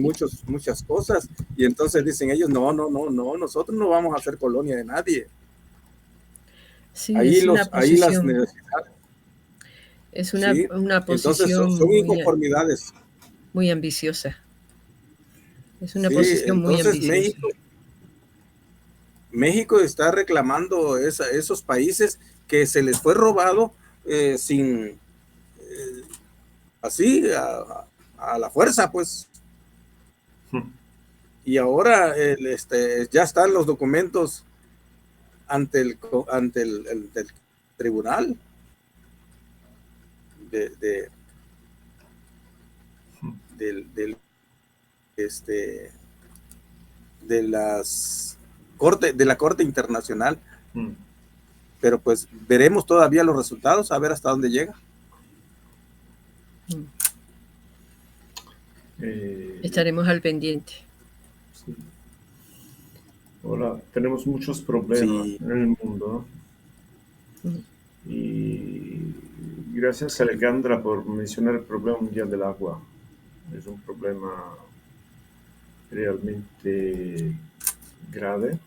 muchas cosas, y entonces dicen ellos, no, nosotros no vamos a ser colonia de nadie. Sí, ahí las necesidades. Es una posición. Entonces son inconformidades. Muy ambiciosa. Es una posición muy ambiciosa. México está reclamando esos países que se les fue robado así a la fuerza, pues. Y ahora ya están los documentos ante el tribunal de la Corte Internacional. Pero pues veremos todavía los resultados, a ver hasta dónde llega. Estaremos al pendiente. Sí. Ahora tenemos muchos problemas en el mundo, ¿no? Y gracias, Alejandra, por mencionar el problema mundial del agua. Es un problema realmente grave.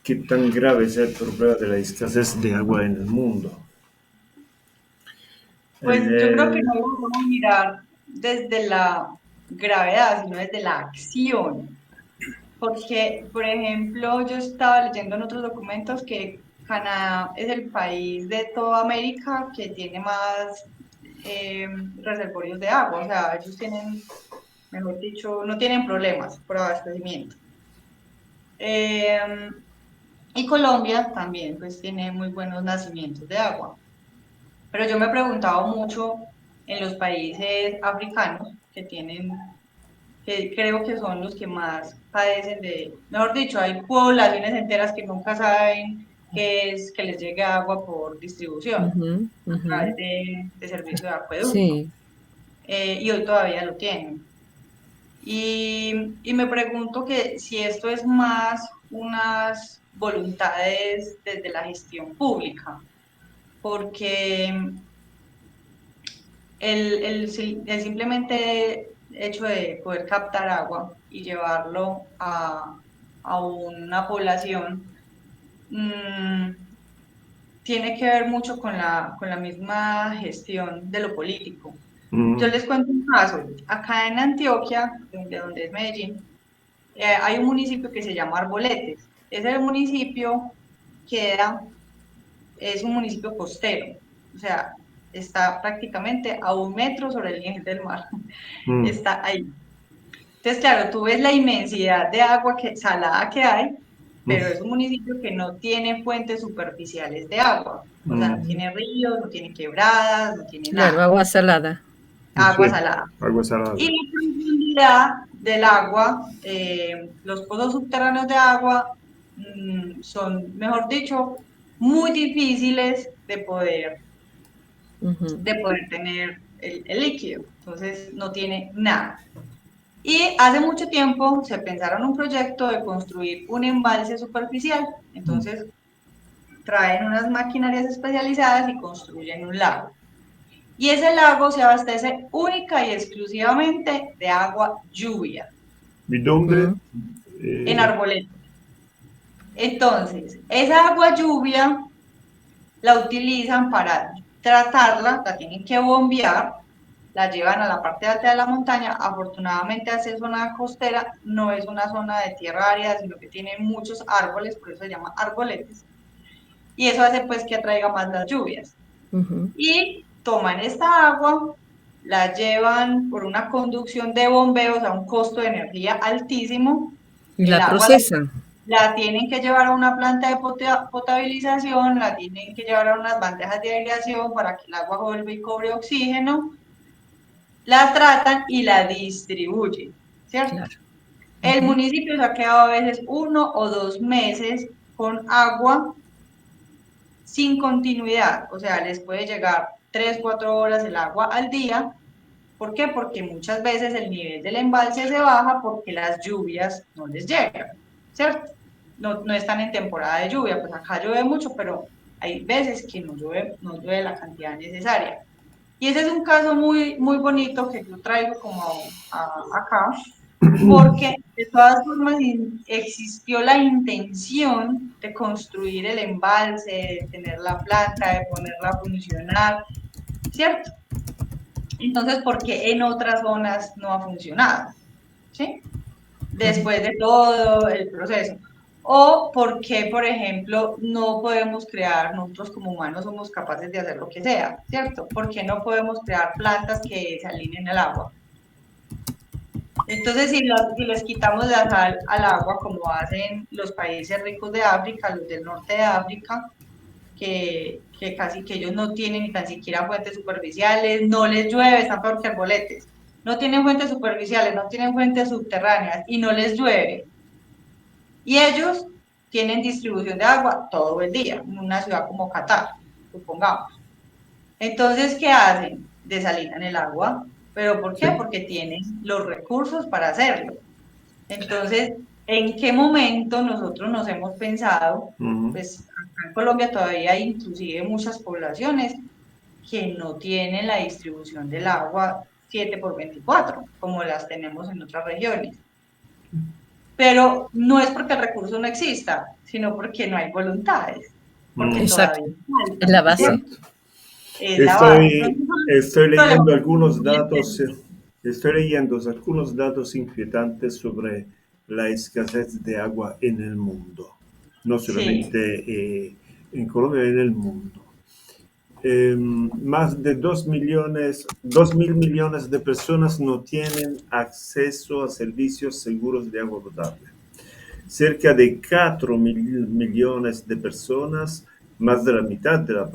¿Qué tan grave es el problema de la escasez de agua en el mundo? Pues yo creo que no lo vamos a mirar desde la gravedad, sino desde la acción. Porque, por ejemplo, yo estaba leyendo en otros documentos que Canadá es el país de toda América que tiene más reservorios de agua. O sea, ellos tienen, mejor dicho, no tienen problemas por abastecimiento. Y Colombia también pues tiene muy buenos nacimientos de agua. Pero yo me he preguntado mucho en los países africanos que creo que son los que más padecen mejor dicho, hay poblaciones enteras que nunca saben que les llegue agua por distribución, a través de servicio de acueducto. Sí. y hoy todavía lo tienen. Y me pregunto que si esto es más unas voluntades desde la gestión pública, porque el simplemente hecho de poder captar agua y llevarlo a una población tiene que ver mucho con la misma gestión de lo político. Yo les cuento un caso. Acá en Antioquia, de donde es Medellín, hay un municipio que se llama Arboletes. Ese municipio es un municipio costero, o sea, está prácticamente a 1 metro sobre el nivel del mar. Está ahí. Entonces, claro, tú ves la inmensidad de agua salada que hay, pero es un municipio que no tiene fuentes superficiales de agua. O sea, no tiene ríos, no tiene quebradas, no tiene nada. Claro, agua salada. Agua salada. Agua salada. Y la profundidad del agua, los pozos subterráneos de agua son, mejor dicho, muy difíciles de poder tener el líquido. Entonces, no tiene nada. Y hace mucho tiempo se pensaron un proyecto de construir un embalse superficial. Entonces, traen unas maquinarias especializadas y construyen un lago. Y ese lago se abastece única y exclusivamente de agua lluvia. ¿Y dónde? En Arboletes. Entonces, esa agua lluvia la utilizan para tratarla, la tienen que bombear, la llevan a la parte alta de la montaña. Afortunadamente, al ser zona costera, no es una zona de tierra árida, sino que tiene muchos árboles, por eso se llama Arboletes. Y eso hace pues que atraiga más las lluvias. Y toman esta agua, la llevan por una conducción de bombeos a un costo de energía altísimo. Y la procesan. La tienen que llevar a una planta de potabilización, la tienen que llevar a unas bandejas de aireación para que el agua vuelva y cobre oxígeno. La tratan y la distribuyen, ¿cierto? Claro. El municipio se ha quedado a veces 1 o 2 meses con agua sin continuidad, o sea, les puede llegar 3, 4 horas el agua al día. ¿Por qué? Porque muchas veces el nivel del embalse se baja porque las lluvias no les llegan, ¿cierto? No están en temporada de lluvia, pues acá llueve mucho, pero hay veces que no llueve la cantidad necesaria. Y ese es un caso muy, muy bonito que yo traigo como acá, porque de todas formas existió la intención de construir el embalse, de tener la planta, de ponerla a funcionar, ¿cierto? Entonces, ¿por qué en otras zonas no ha funcionado? ¿Sí? Después de todo el proceso. O por qué, por ejemplo, no podemos crear, nosotros como humanos somos capaces de hacer lo que sea, ¿cierto? ¿Por qué no podemos crear plantas que se alineen al agua? Entonces, si les quitamos la sal al agua, como hacen los países ricos de África, los del norte de África, que casi que ellos no tienen ni tan siquiera fuentes superficiales, no les llueve, están peor que Arboletes, no tienen fuentes superficiales, no tienen fuentes subterráneas y no les llueve. Y ellos tienen distribución de agua todo el día, en una ciudad como Qatar, supongamos. Entonces, ¿qué hacen? Desalinan el agua. ¿Pero por qué? Porque tienen los recursos para hacerlo. Entonces, ¿en qué momento nosotros nos hemos pensado? Pues acá en Colombia todavía hay inclusive muchas poblaciones que no tienen la distribución del agua 7x24, como las tenemos en otras regiones. Pero no es porque el recurso no exista, sino porque no hay voluntades. Porque exacto, es la base. Estoy leyendo algunos datos inquietantes sobre la escasez de agua en el mundo, no solamente en Colombia, en el mundo. Más de 2.000 millones de personas no tienen acceso a servicios seguros de agua potable. Cerca de 4 millones de personas, más de la mitad de la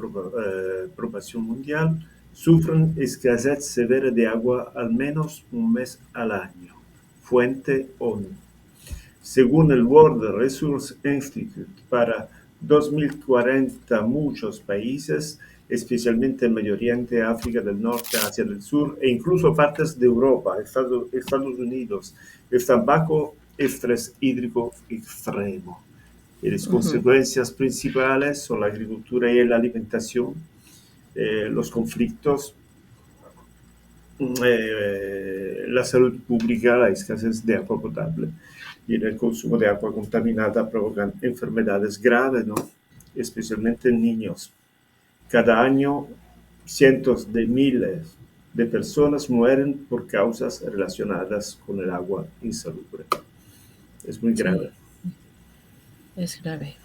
población mundial, sufren escasez severa de agua al menos un mes al año. Fuente ONU. Según el World Resource Institute, para 2040 muchos países, especialmente en Medio Oriente, África del Norte, Asia del Sur e incluso partes de Europa, Estados Unidos, están bajo estrés hídrico extremo. Y las consecuencias principales son la agricultura y la alimentación, los conflictos, la salud pública, la escasez de agua potable y el consumo de agua contaminada provocan enfermedades graves, ¿no? Especialmente en niños. Cada año cientos de miles de personas mueren por causas relacionadas con el agua insalubre. Es muy grave. Es grave.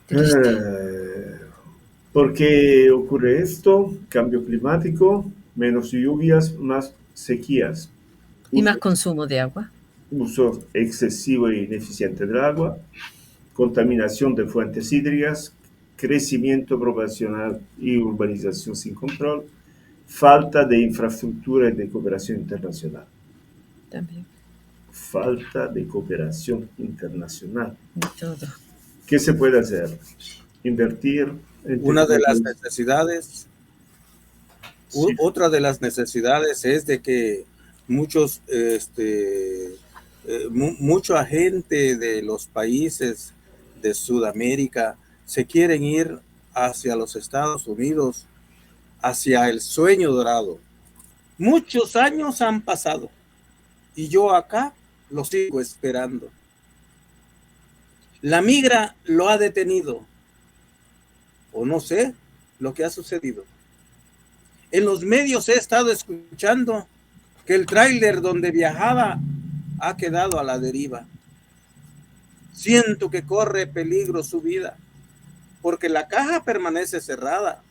Triste. ¿Por qué ocurre esto? Cambio climático, menos lluvias, más sequías. Y más consumo de agua. Uso excesivo e ineficiente del agua, contaminación de fuentes hídricas, crecimiento poblacional y urbanización sin control, falta de infraestructura y de cooperación internacional. También. Falta de cooperación internacional. De todo. ¿Qué se puede hacer? Invertir. Una de las necesidades, sí. Otra de las necesidades es de que mucha gente de los países de Sudamérica se quieren ir hacia los Estados Unidos, hacia el sueño dorado. Muchos años han pasado y yo acá lo sigo esperando. La migra lo ha detenido, o no sé lo que ha sucedido. En los medios he estado escuchando que el tráiler donde viajaba ha quedado a la deriva. Siento que corre peligro su vida, porque la caja permanece cerrada.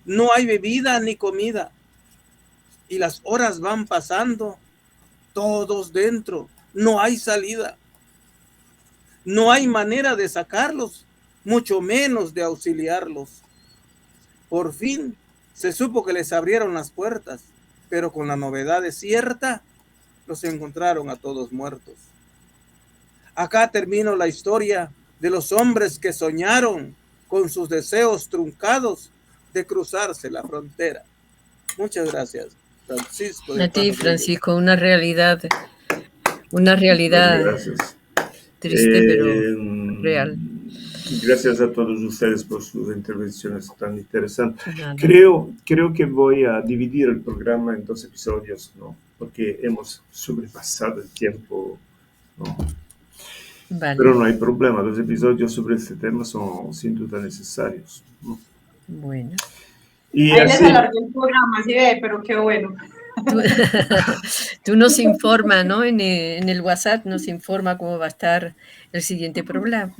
No hay bebida ni comida, y las horas van pasando, todos dentro, no hay salida. No hay manera de sacarlos, mucho menos de auxiliarlos. Por fin se supo que les abrieron las puertas, pero con la novedad cierta, los encontraron a todos muertos. Acá termino la historia de los hombres que soñaron con sus deseos truncados de cruzarse la frontera. Muchas gracias, Francisco. A ti, Francisco, una realidad Gracias. Triste, pero real. Gracias a todos ustedes por sus intervenciones tan interesantes. Creo que voy a dividir el programa en 2 episodios, ¿no? Porque hemos sobrepasado el tiempo, ¿no? Vale. Pero no hay problema, 2 episodios sobre este tema son sin duda necesarios, ¿no? Bueno. Y ahí así, les alargué el programa, sí ve, pero qué bueno. Tú nos informa, ¿no? En el WhatsApp nos informa cómo va a estar el siguiente programa.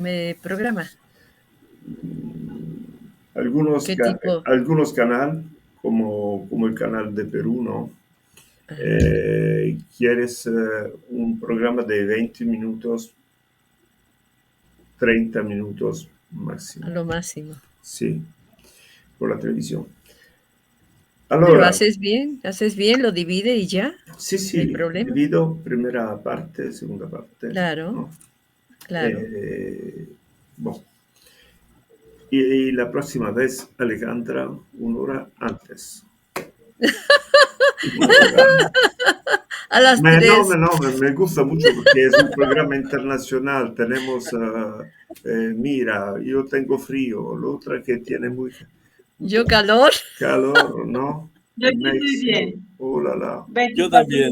Algunos canales, como el canal de Perú, ¿no? ¿Quieres un programa de 20 minutos, 30 minutos máximo? A lo máximo. Sí, por la televisión. Allora, pero haces bien, lo divide y ya. Sí, no hay problema. Divido primera parte, segunda parte. Claro, ¿no? claro. Bueno. Y la próxima vez, Alejandra, 1 hora antes. A las 3. No, me gusta mucho porque es un programa internacional. Tenemos, mira, yo tengo frío, la otra que tiene muy... Yo calor. Calor, ¿no? Yo estoy bien. Oh, la, la. Yo también.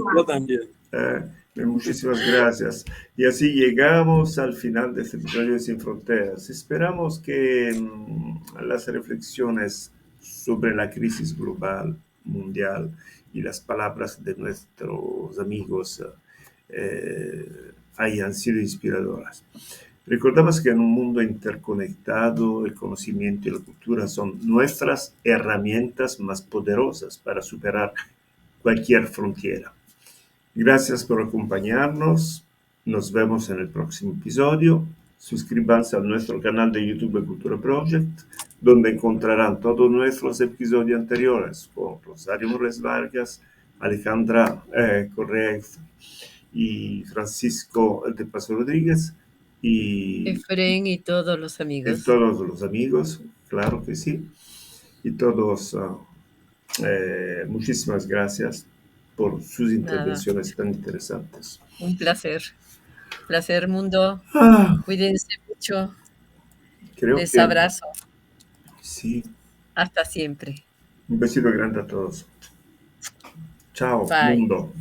Muchísimas gracias. Y así llegamos al final de este episodio de Sin Fronteras. Esperamos que las reflexiones sobre la crisis global, mundial, y las palabras de nuestros amigos hayan sido inspiradoras. Recordamos que en un mundo interconectado, el conocimiento y la cultura son nuestras herramientas más poderosas para superar cualquier frontera. Gracias por acompañarnos. Nos vemos en el próximo episodio. Suscríbanse a nuestro canal de YouTube de Cultura Project, donde encontrarán todos nuestros episodios anteriores con Rosario Morales Vargas, Alejandra Correa y Francisco de Paso Rodríguez, y Efren y todos los amigos. todos los amigos, claro que sí. Y todos, muchísimas gracias por sus intervenciones tan interesantes. Un placer. Placer, mundo. Cuídense mucho. Les abrazo. Sí. Hasta siempre. Un besito grande a todos. Chao, Bye. mundo.